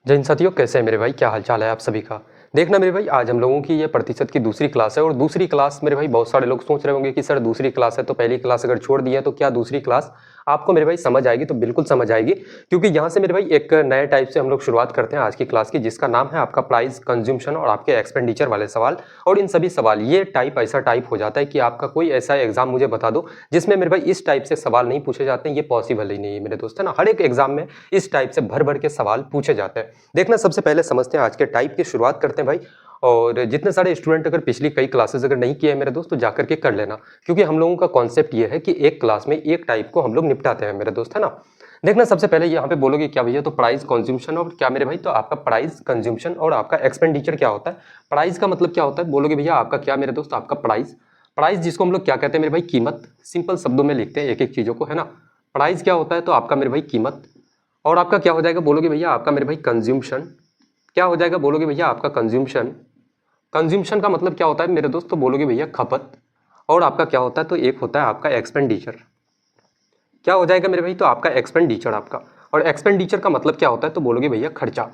जय हिंद साथियों, कैसे हैं मेरे भाई? क्या हाल चाल है आप सभी का? देखना मेरे भाई, आज हम लोगों की ये प्रतिशत की दूसरी क्लास है। और दूसरी क्लास मेरे भाई, बहुत सारे लोग सोच रहे होंगे कि सर दूसरी क्लास है तो पहली क्लास अगर छोड़ दी है तो क्या दूसरी क्लास आपको मेरे भाई समझ आएगी? तो बिल्कुल समझ आएगी, क्योंकि यहाँ से मेरे भाई एक नए टाइप से हम लोग शुरुआत करते हैं आज की क्लास की, जिसका नाम है आपका प्राइस, कंज्यूमशन और आपके एक्सपेंडिचर वाले सवाल। और इन सभी सवाल, ये टाइप ऐसा टाइप हो जाता है कि आपका कोई ऐसा एग्जाम मुझे बता दो जिसमें मेरे भाई इस टाइप से सवाल नहीं पूछे जाते हैं। ये पॉसिबल ही नहीं है मेरे दोस्त, है ना। हर एक एग्जाम में इस टाइप से भर भर के सवाल पूछे जाते हैं। देखना, सबसे पहले समझते हैं आज के टाइप की, शुरुआत करते हैं भाई। और जितने सारे स्टूडेंट अगर पिछली कई क्लासेस अगर नहीं किए हैं मेरे दोस्त, तो जाकर के कर लेना, क्योंकि हम लोगों का कॉन्सेप्ट ये है कि एक क्लास में एक टाइप को हम लोग निपटाते हैं मेरे दोस्त, है ना। देखना, सबसे पहले यहाँ पे बोलोगे क्या भैया? तो प्राइस, कंज्यूमशन और क्या मेरे भाई? तो आपका प्राइस, कंज्यूमशन और आपका एक्सपेंडिचर क्या होता है? प्राइस का मतलब क्या होता है? बोलोगे भैया आपका क्या मेरे दोस्त? आपका प्राइस। प्राइस जिसको हम लोग क्या कहते हैं मेरे भाई? कीमत। सिंपल शब्दों में लिखते हैं एक एक चीजों को, है ना। प्राइस क्या होता है? तो आपका मेरे भाई कीमत। और आपका क्या हो जाएगा? बोलोगे भैया आपका मेरे भाई कंज्यूमशन। क्या हो जाएगा? बोलोगे भैया आपका कंज्यूमशन। कंज्यूमशन का मतलब क्या होता है मेरे दोस्त? तो बोलोगे भैया खपत। और आपका क्या होता है? तो एक होता है आपका एक्सपेंडिचर। क्या हो जाएगा मेरे भाई? तो आपका एक्सपेंडिचर आपका। और एक्सपेंडिचर का मतलब क्या होता है? तो बोलोगे भैया खर्चा।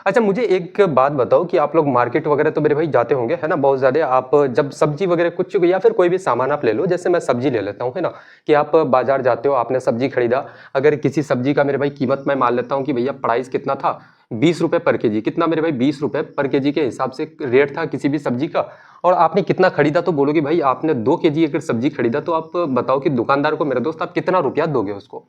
अच्छा, मुझे एक बात बताओ कि आप लोग मार्केट वगैरह तो मेरे भाई जाते होंगे, है ना, बहुत ज़्यादा। आप जब सब्जी वगैरह कुछ या फिर कोई भी सामान आप ले लो, जैसे मैं सब्जी ले लेता हूँ, है ना, कि आप बाजार जाते हो, आपने सब्जी खरीदा। अगर किसी सब्जी का मेरे भाई कीमत मैं मान लेता हूँ कि भैया प्राइस कितना था? 20 रुपये पर केजी। कितना मेरे भाई? 20 रुपये पर केजी के हिसाब से रेट था किसी भी सब्जी का। और आपने कितना खरीदा? तो बोलोगे भाई आपने 2 केजी अगर सब्जी खरीदा, तो आप बताओ कि दुकानदार को मेरे दोस्त आप कितना रुपया दोगे उसको?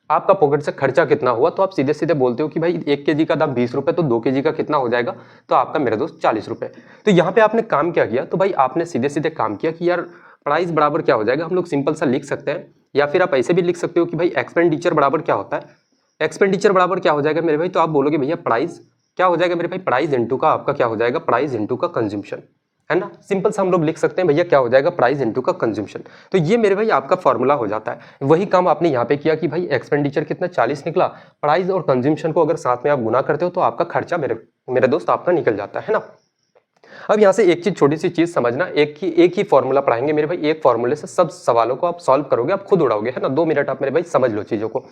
आपका पॉकेट से खर्चा कितना हुआ? तो आप सीधे सीधे बोलते हो कि भाई 1 केजी का दाम 20 रुपये, तो 2 केजी का कितना हो जाएगा? तो आपका मेरे दोस्त 40 रुपये। तो यहाँ पे आपने काम क्या किया? तो भाई आपने सीधे सीधे काम किया कि यार प्राइस बराबर क्या हो जाएगा? हम लोग सिंपल सा लिख सकते हैं, या फिर आप ऐसे भी लिख सकते हो कि भाई एक्सपेंडिचर बराबर क्या होता है? एक्सपेंडिचर बराबर क्या हो जाएगा मेरे भाई? तो आप बोलोगे भैया प्राइस क्या हो जाएगा मेरे भाई? प्राइस इंटू का आपका क्या हो जाएगा? प्राइस इंटू का कंज्यूमशन, है ना। सिंपल सा हम लोग लिख सकते हैं भैया क्या हो जाएगा? प्राइस इंटू का कंज्यूमशन। तो ये मेरे भाई आपका फॉर्मूला हो जाता है। वही काम आपने यहाँ पे किया कि भाई एक्सपेंडिचर कितना 40 निकला, प्राइस और कंज्यूमशन को अगर साथ में आप गुना करते हो तो आपका खर्चा मेरे दोस्त आपका निकल जाता है ना। अब यहाँ से एक चीज, छोटी सी चीज समझना, एक ही फॉर्मूला पढ़ाएंगे मेरे भाई। एक फॉर्मूले से सब सवालों को आप सॉल्व करोगे, आप खुद उड़ाओगे, है ना। 2 मिनट आप मेरे भाई समझ लो चीजों को।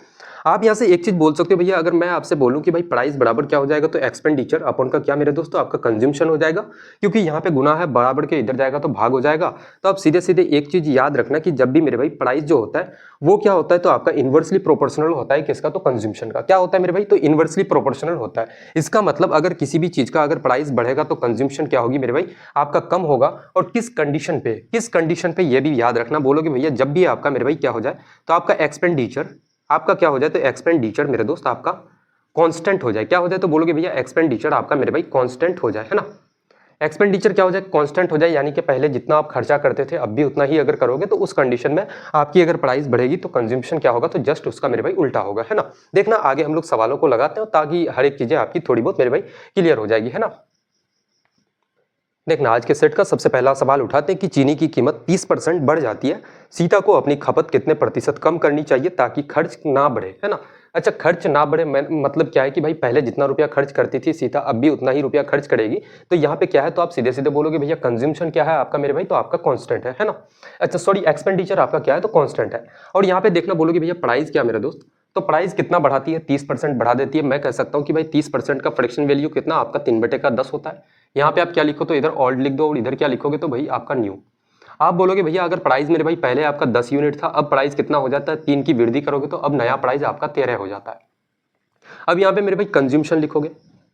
आप यहाँ से एक चीज बोल सकते हो भैया, अगर मैं आपसे बोलूं कि भाई प्राइस बराबर क्या हो जाएगा? तो एक्सपेंडिचर अपन का क्या मेरे दोस्तों? आपका कंज्यूमशन हो जाएगा, क्योंकि यहाँ पे गुना है, बराबर के इधर जाएगा तो भाग हो जाएगा। तो आप सीधे सीधे एक चीज याद रखना कि जब भी मेरे भाई प्राइस जो होता है वो क्या होता है? तो आपका इनवर्सली प्रोपोर्शनल होता है किसका? तो कंज्यूमशन का। क्या होता है मेरे भाई? तो इनवर्सली प्रोपोर्शनल होता है। इसका मतलब अगर किसी भी चीज का अगर प्राइस बढ़ेगा तो कंज्यूमशन क्या होगी मेरे भाई? आपका कम होगा। और किस कंडीशन पे? किस कंडीशन पे? ये भी याद रखना। बोलोगे भैया जब भी आपका मेरे भाई क्या हो जाए? तो आपका एक्सपेंडिचर आपका क्या हो जाए? तो एक्सपेंडिचर मेरे दोस्त आपका कांस्टेंट हो जाए। क्या हो जाए? तो बोलोगे भैया एक्सपेंडिचर आपका मेरे भाई कांस्टेंट हो जाए, है ना। एक्सपेंडिचर क्या हो जाए? कांस्टेंट हो जाए, यानी कि पहले जितना आप खर्चा करते थे अब भी उतना ही अगर करोगे, तो उस कंडीशन में आपकी अगर प्राइस बढ़ेगी तो कंज्यूमशन क्या होगा? तो जस्ट उसका मेरे भाई उल्टा होगा, है ना। देखना आगे हम लोग सवालों को लगाते हैं ताकि हर एक चीजें आपकी थोड़ी बहुत मेरे भाई क्लियर हो जाएगी, है ना। देखना, आज के सेट का सबसे पहला सवाल उठाते हैं कि चीनी की कीमत 30% बढ़ जाती है, सीता को अपनी खपत कितने प्रतिशत कम करनी चाहिए ताकि खर्च ना बढ़े, है ना। अच्छा, खर्च ना बढ़े मतलब क्या है कि भाई पहले जितना रुपया खर्च करती थी सीता, अब भी उतना ही रुपया खर्च करेगी। तो यहाँ पे क्या है? तो आप सीधे सीधे बोलोगे भैया कंज्यूमशन क्या है आपका मेरे भाई? तो आपका कांस्टेंट है ना। अच्छा सॉरी, एक्सपेंडिचर आपका क्या है? तो कांस्टेंट है। और यहाँ पे देखना, बोलोगे भैया प्राइस क्या मेरे दोस्त? तो प्राइस कितना बढ़ाती है? 30% बढ़ा देती है। मैं कह सकता हूँ कि भाई 30% का फ्रैक्शन वैल्यू कितना? आपका 3/10 होता है। यहाँ पे आप क्या लिखो? तो इधर ओल्ड लिख दो, और इधर क्या लिखोगे? तो भाई आपका न्यू। आप बोलोगे भैया अगर प्राइस मेरे भाई पहले आपका 10 यूनिट था, अब प्राइस कितना हो जाता है? 3 की वृद्धि करोगे तो अब नया प्राइस आपका 13 हो जाता है। अब यहाँ पे मेरे भाई कंज्यूमशन लिखोगे,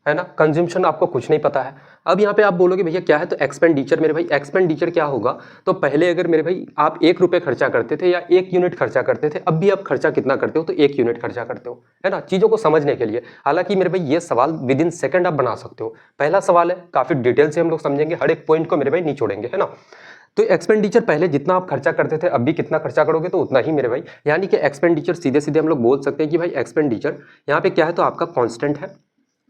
है ना। कंज्यूमशन आपको कुछ नहीं पता है। अब यहाँ पे आप बोलोगे भैया क्या है? तो एक्सपेंडिचर मेरे भाई। एक्सपेंडिचर क्या होगा? तो पहले अगर मेरे भाई आप 1 रुपये खर्चा करते थे या 1 यूनिट खर्चा करते थे, अब भी आप खर्चा कितना करते हो? तो 1 यूनिट खर्चा करते हो, है ना, चीजों को समझने के लिए। हालांकि मेरे भाई ये सवाल विद इन सेकंड आप बना सकते हो। पहला सवाल है, काफी डिटेल से हम लोग समझेंगे, हर एक पॉइंट को मेरे भाई नहीं छोड़ेंगे, है ना। तो एक्सपेंडिचर पहले जितना आप खर्चा करते थे अब भी कितना खर्चा करोगे? तो उतना ही मेरे भाई। यानी कि एक्सपेंडिचर सीधे सीधे हम लोग बोल सकते हैं कि भाई एक्सपेंडिचर यहाँ पे क्या है? तो आपका कांस्टेंट है।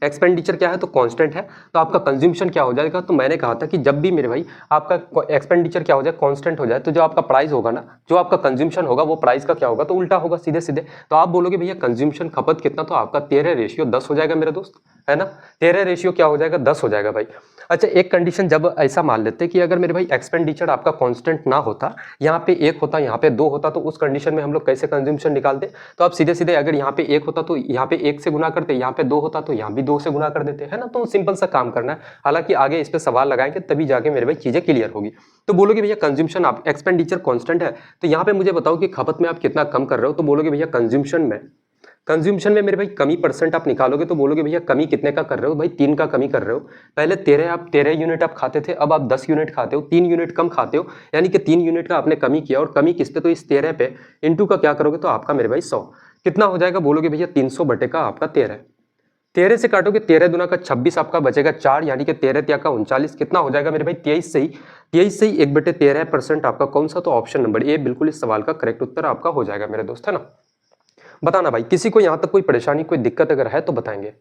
एक्सपेंडिचर क्या है? तो कांस्टेंट है। तो आपका कंज्यूमशन क्या हो जाएगा? तो मैंने कहा था कि जब भी मेरे भाई आपका एक्सपेंडिचर क्या हो जाए? कांस्टेंट हो जाए, तो जो आपका प्राइस होगा ना, जो आपका कंज्यूमशन होगा, वो प्राइस का क्या होगा? तो उल्टा होगा सीधे सीधे। तो आप बोलोगे भैया कंज्यूमशन खपत कितना? तो आपका 13:10 हो जाएगा मेरे दोस्त, है ना। 13 क्या हो जाएगा? 10 हो जाएगा भाई। अच्छा, एक कंडीशन जब ऐसा मान लेते कि अगर मेरे भाई एक्सपेंडिचर आपका कांस्टेंट ना होता, यहाँ पे 1 होता, यहाँ पे 2 होता, तो उस कंडीशन में हम लोग कैसे कंज्यूमशन निकालते? तो आप सीधे सीधे अगर यहाँ पे 1 होता तो यहाँ पे 1 से गुना करते, यहाँ पे 2 होता तो यहाँ भी 2 से गुना कर देते हैं ना, तो सिंपल सा काम करना है। हालांकि आगे इस पे सवाल लगाएंगे तभी जाके मेरे भाई चीजें क्लियर होगी। तो बोलोगे भैया कंज्यूमशन आप एक्सपेंडिचर कांस्टेंट है, तो यहाँ पे मुझे बताओ कि खपत में आप कितना कम कर रहे हो, तो बोलोगे भैया कंज्यूमशन में मेरे भाई कमी परसेंट आप निकालोगे तो बोलोगे भैया कमी कितने का कर रहे हो, भाई 3 का कमी कर रहे हो। पहले 13 यूनिट आप खाते थे, अब आप 10 यूनिट खाते हो, 3 यूनिट कम खाते हो, यानी कि 3 यूनिट का आपने कमी किया। और कमी किस पे, तो इस 13 पे इंटू का क्या करोगे तो आपका मेरे भाई 100 कितना हो जाएगा, बोलोगे भैया 300 बटे का आपका 13 से काटोगे 13 दूना का 26 आपका बचेगा 4, यानी कि 13 त्या का 39 कितना हो जाएगा मेरे भाई 23 से ही 1/13% आपका कौन सा, तो ऑप्शन नंबर ए बिल्कुल इस सवाल का करेक्ट उत्तर आपका हो जाएगा मेरे दोस्त, है ना। बताना भाई किसी को यहां तक कोई परेशानी कोई दिक्कत अगर है तो बताएंगे।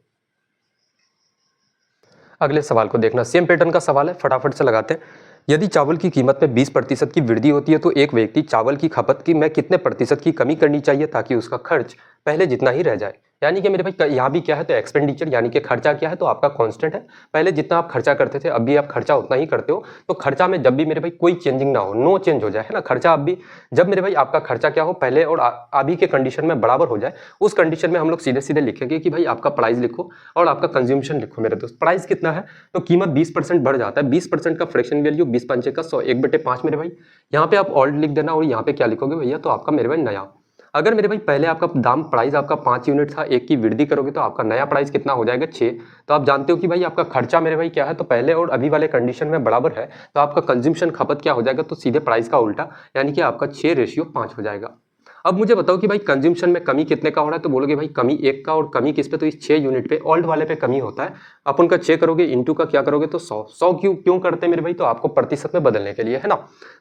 अगले सवाल को देखना, सेम पैटर्न का सवाल है, फटाफट से लगाते हैं। यदि चावल की कीमत में 20% की वृद्धि होती है तो एक व्यक्ति चावल की खपत की में कितने प्रतिशत की कमी करनी चाहिए ताकि उसका खर्च पहले जितना ही रह जाए। यानी कि मेरे भाई यहाँ भी क्या है, तो एक्सपेंडिचर यानी कि खर्चा क्या है, तो आपका कांस्टेंट है। पहले जितना आप खर्चा करते थे अब भी आप खर्चा उतना ही करते हो, तो खर्चा में जब भी मेरे भाई कोई चेंजिंग ना हो, नो चेंज हो जाए, है ना। खर्चा अब भी जब मेरे भाई आपका खर्चा क्या हो पहले और अभी के कंडीशन में बराबर हो जाए, उस कंडीशन में हम लोग सीधे सीधे लिखेंगे कि भाई आपका प्राइस लिखो और आपका कंज्यूमशन लिखो मेरे दोस्त। प्राइस कितना है, तो कीमत 20% बढ़ जाता है, 20% का फ्रैक्शन वैल्यू 20 पंचे का 100, 1/5 मेरे भाई। यहाँ पे आप ऑल्ड लिख देना और यहाँ पे क्या लिखोगे भैया, तो आपका मेरे भाई नया। अगर मेरे भाई पहले आपका दाम प्राइस आपका 5 यूनिट था, 1 की वृद्धि करोगे तो आपका नया प्राइस कितना हो जाएगा 6। तो आप जानते हो कि भाई आपका खर्चा मेरे भाई क्या है, तो पहले और अभी वाले कंडीशन में बराबर है, तो आपका कंज्यूमशन खपत क्या हो जाएगा, तो सीधे प्राइस का उल्टा, यानी कि आपका 6:5 हो जाएगा। अब मुझे बताओ कि भाई कंज्यूमशन में कमी कितने का हो रहा है, तो बोलोगे भाई कमी 1 का, और कमी किस पे, तो इस 6 यूनिट पे, ओल्ड वाले पे कमी होता है। अपन का 6 करोगे इंटू का क्या करोगे, तो 100 क्यों करते हैं मेरे भाई, तो आपको प्रतिशत में बदलने के लिए, है ना।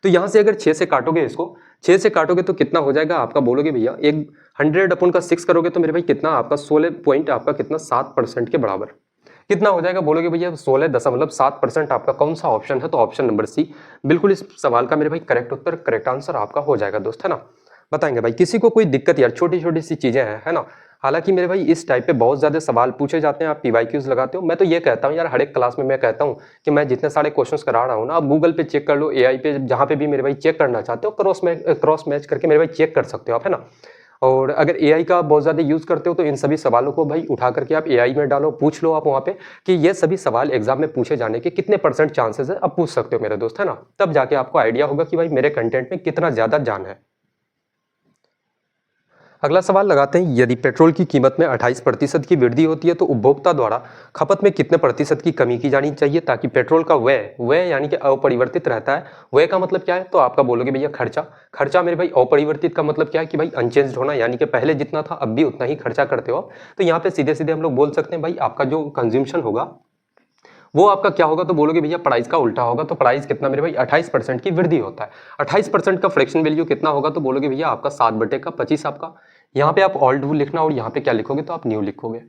तो यहाँ से अगर 6 से काटोगे, इसको 6 से काटोगे तो कितना हो जाएगा आपका, बोलोगे भैया 100 अपन का 6 करोगे तो मेरे भाई कितना आपका 16 पॉइंट आपका कितना 7% के बराबर कितना हो जाएगा, बोलोगे भैया 16.7% आपका कौन सा ऑप्शन है, तो ऑप्शन नंबर सी बिल्कुल इस सवाल का मेरे भाई करेक्ट उत्तर, करेक्ट आंसर आपका हो जाएगा दोस्त, है ना। बताएंगे भाई किसी को कोई दिक्कत, यार छोटी छोटी सी चीजें हैं, है ना। हालांकि मेरे भाई इस टाइप पे बहुत ज्यादा सवाल पूछे जाते हैं, आप पीवाईक्यूज लगाते हो। मैं तो ये कहता हूँ यार, हर एक क्लास में मैं कहता हूँ कि मैं जितने सारे क्वेश्चंस करा रहा हूँ ना, आप गूगल पे चेक कर लो, एआई पे, जहाँ पे भी मेरे भाई चेक करना चाहते हो, क्रॉस मैच करके मेरे भाई चेक कर सकते हो आप, है ना। और अगर एआई का बहुत ज़्यादा यूज़ करते हो तो इन सभी सवालों को भाई उठा करके आप एआई में डालो, पूछ लो आप वहाँ पे कि ये सभी सवाल एग्जाम में पूछे जाने के कितने % चांसेस है, आप पूछ सकते हो मेरे दोस्त, है ना। तब जाके आपको आइडिया होगा कि भाई मेरे कंटेंट में कितना ज़्यादा जान है। अगला सवाल लगाते हैं, यदि पेट्रोल की कीमत में 28% की वृद्धि होती है तो उपभोक्ता द्वारा खपत में कितने प्रतिशत की कमी की जानी चाहिए ताकि पेट्रोल का व्यय यानी कि अपरिवर्तित रहता है। व्यय का मतलब क्या है, तो आपका बोलोगे भैया खर्चा मेरे भाई। अपरिवर्तित का मतलब क्या है कि भाई अनचेंज्ड होना, यानी कि पहले जितना था अब भी उतना ही खर्चा करते हो। तो यहाँ पे सीधे सीधे हम लोग बोल सकते हैं भाई आपका जो कंज्यूमशन होगा वो आपका क्या होगा, तो बोलोगे भैया प्राइस का उल्टा होगा। तो प्राइस कितना मेरे भाई 28% की वृद्धि होता है। 28% का फ्रैक्शन वैल्यू कितना होगा, तो बोलोगे भैया आपका 7/25 आपका। यहाँ पे आप ओल्ड लिखना और यहाँ पे क्या लिखोगे, तो आप न्यू लिखोगे।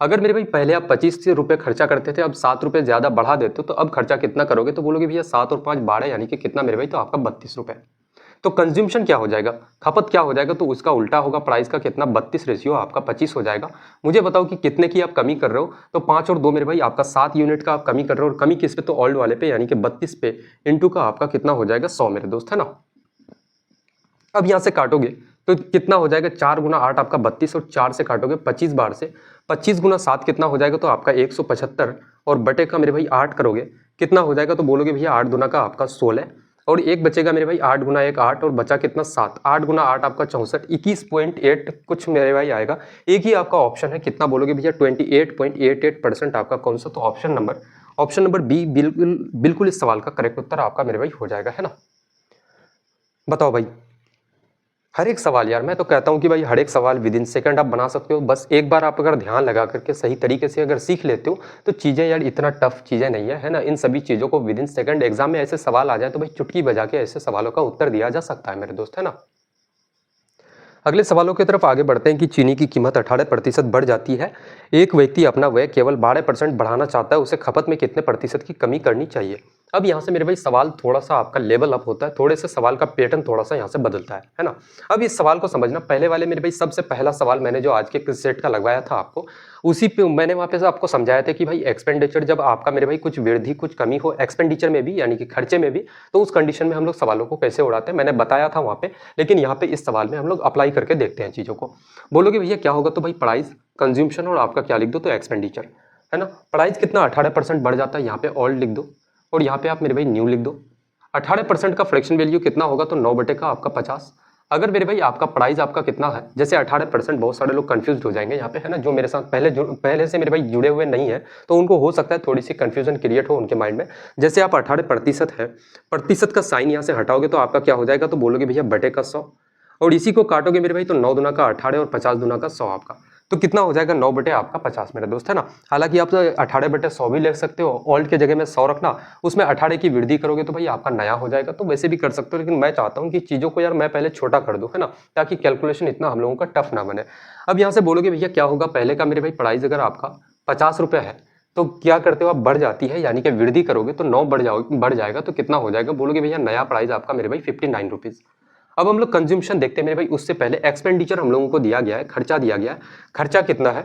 अगर मेरे भाई पहले आप 25 रुपए खर्चा करते थे, अब 7 रुपए ज्यादा बढ़ा देते हो, तो अब खर्चा कितना करोगे, तो बोलोगे भैया 7 और 5 12, यानी कि कितना मेरे भाई, तो आपका 32 रुपए। तो कंज्यूमशन क्या हो जाएगा, खपत क्या हो जाएगा, तो उसका उल्टा होगा, प्राइस का कितना 32 रेशियो आपका 25 हो जाएगा। मुझे बताओ कि कितने की आप कमी कर रहे हो, तो 5 और 2 मेरे भाई आपका 7 यूनिट का आप कमी कर रहे हो, और कमी किस पे, तो ओल्ड वाले पे, यानी कि 32 पे इंटू का आपका कितना हो जाएगा 100 मेरे दोस्त, है ना। अब यहाँ से काटोगे तो कितना हो जाएगा, 4 गुना 8 आपका 32, और 4 से काटोगे 25 बार से, 25 गुना 7 कितना हो जाएगा, तो आपका 175, और बटे का मेरे भाई 8 करोगे कितना हो जाएगा, तो बोलोगे भैया 8 दुना का आपका 16, और एक बचेगा मेरे भाई 8 गुना 1 8, और बचा कितना 7, 8 गुना 8 आपका 64, 21.8 कुछ मेरे भाई आएगा। एक ही आपका ऑप्शन है, कितना बोलोगे भैया 28.88% आपका कौन सा, तो ऑप्शन नंबर बी बिल्कुल इस सवाल का करेक्ट उत्तर आपका मेरे भाई हो जाएगा, है ना। बताओ भाई हर एक सवाल, यार मैं तो कहता हूं कि भाई हर एक सवाल विद इन सेकंड आप बना सकते हो। बस एक बार आप अगर ध्यान लगा करके सही तरीके से अगर सीख लेते हो तो चीजें यार इतना टफ चीजें नहीं है ना। इन सभी चीजों को विद इन सेकंड एग्जाम में ऐसे सवाल आ जाए तो भाई चुटकी बजा के ऐसे सवालों का उत्तर दिया जा सकता है मेरे दोस्त, है ना। अगले सवालों की तरफ आगे बढ़ते हैं कि चीनी की कीमत 18% बढ़ जाती है, एक व्यक्ति अपना व्यय केवल 12% बढ़ाना चाहता है, उसे खपत में कितने प्रतिशत की कमी करनी चाहिए। अब यहाँ से मेरे भाई सवाल थोड़ा सा आपका लेवल अप होता है, थोड़े से सवाल का पैटर्न थोड़ा सा यहाँ से बदलता है ना। अब इस सवाल को समझना, पहले वाले मेरे भाई सबसे पहला सवाल मैंने जो आज के सेट का लगवाया था आपको, उसी पे मैंने वहाँ पे से आपको समझाया था कि भाई एक्सपेंडिचर जब आपका मेरे भाई कुछ वृद्धि कुछ कमी हो एक्सपेंडिचर में भी यानी कि खर्चे में भी, तो उस कंडीशन में हम लोग सवालों को कैसे उड़ाते हैं मैंने बताया था वहाँ पे। लेकिन यहाँ पे इस सवाल में हम लोग अप्लाई करके देखते हैं चीज़ों को। बोलोगे भैया क्या होगा, तो भाई प्राइस, कंज्यूमशन और आपका क्या लिख दो, तो एक्सपेंडिचर। है ना। प्राइस कितना 18% बढ़ जाता है, यहाँ पे ओल्ड लिख दो और यहाँ पे आप मेरे भाई न्यू लिख दो। 18% का फ्रैक्शन वैल्यू कितना होगा, तो 9 बटे का आपका 50। अगर मेरे भाई आपका प्राइस आपका कितना है, जैसे 18%, बहुत सारे लोग कंफ्यूज हो जाएंगे यहाँ पे, है ना, जो मेरे साथ पहले से मेरे भाई जुड़े हुए नहीं है, तो उनको हो सकता है थोड़ी सी कंफ्यूजन क्रिएट हो उनके माइंड में। जैसे आप 18% है, प्रतिशत का साइन यहाँ से हटाओगे तो आपका क्या हो जाएगा, तो बोलोगे भैया बटे का 100, और इसी को काटोगे मेरे भाई तो 9 दूना का 18 और 50 दूना का 100 आपका, तो कितना हो जाएगा 9 बटे आपका 50 मेरे दोस्त, है ना। हालांकि आप 18 बटे 100 भी लिख सकते हो, ओल्ड के जगह में 100 रखना, उसमें 18 की वृद्धि करोगे तो भाई आपका नया हो जाएगा, तो वैसे भी कर सकते हो। लेकिन मैं चाहता हूँ कि चीज़ों को यार मैं पहले छोटा कर दूँ, है ना, ताकि कैलकुलेशन इतना हम लोगों का टफ ना बने। अब यहाँ से बोलोगे भैया क्या होगा, पहले का मेरे भाई प्राइस अगर आपका 50 रुपये है तो क्या करते हो आप, बढ़ जाती है, यानी कि वृद्धि करोगे तो 9 बढ़ जाएगा, तो कितना हो जाएगा, बोलोगे भैया नया प्राइस आपका मेरे भाई 59 रुपीज़। अब हम लोग कंज्यूमशन देखते हैं मेरे भाई, उससे पहले एक्सपेंडिचर हम लोगों को दिया गया है, खर्चा दिया गया है। खर्चा कितना है,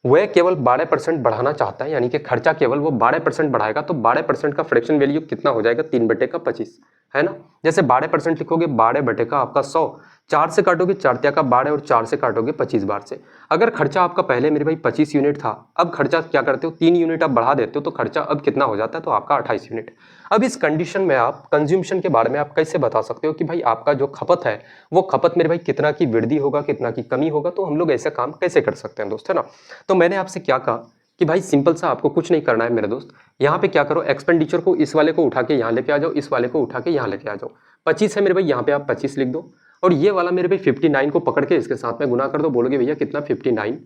वह केवल 12% बढ़ाना चाहता है, यानी कि खर्चा केवल वो 12% बढ़ाएगा, तो 12% का फ्रैक्शन वैल्यू कितना हो जाएगा, 3 बटे का 25, है ना। जैसे 12% लिखोगे, 12 बटे का आपका 100, 4 से काटोगे 4 त्या का 12 और 4 से काटोगे 25 बार से। अगर खर्चा आपका पहले मेरे भाई 25 यूनिट था, अब खर्चा क्या करते हो, 3 यूनिट आप बढ़ा देते हो, तो खर्चा अब कितना हो जाता है, तो आपका 28 यूनिट। अब इस कंडीशन में आप कंज्यूमशन के बारे में आप कैसे बता सकते हो कि भाई आपका जो खपत है, वो खपत मेरे भाई कितना की वृद्धि होगा, कितना की कमी होगा, तो हम लोग ऐसा काम कैसे कर सकते हैं दोस्त, है ना। तो मैंने आपसे क्या कहा कि भाई सिंपल सा आपको कुछ नहीं करना है मेरे दोस्त, यहाँ पे क्या करो, एक्सपेंडिचर को इस वाले को उठा के यहाँ लेके आ जाओ, इस वाले को उठा के यहाँ लेके आ जाओ। 25 है मेरे भाई, यहाँ पे आप 25 लिख दो, और ये वाला मेरे भाई 59 को पकड़ के इसके साथ में गुना कर दो, बोलोगे भैया कितना 59,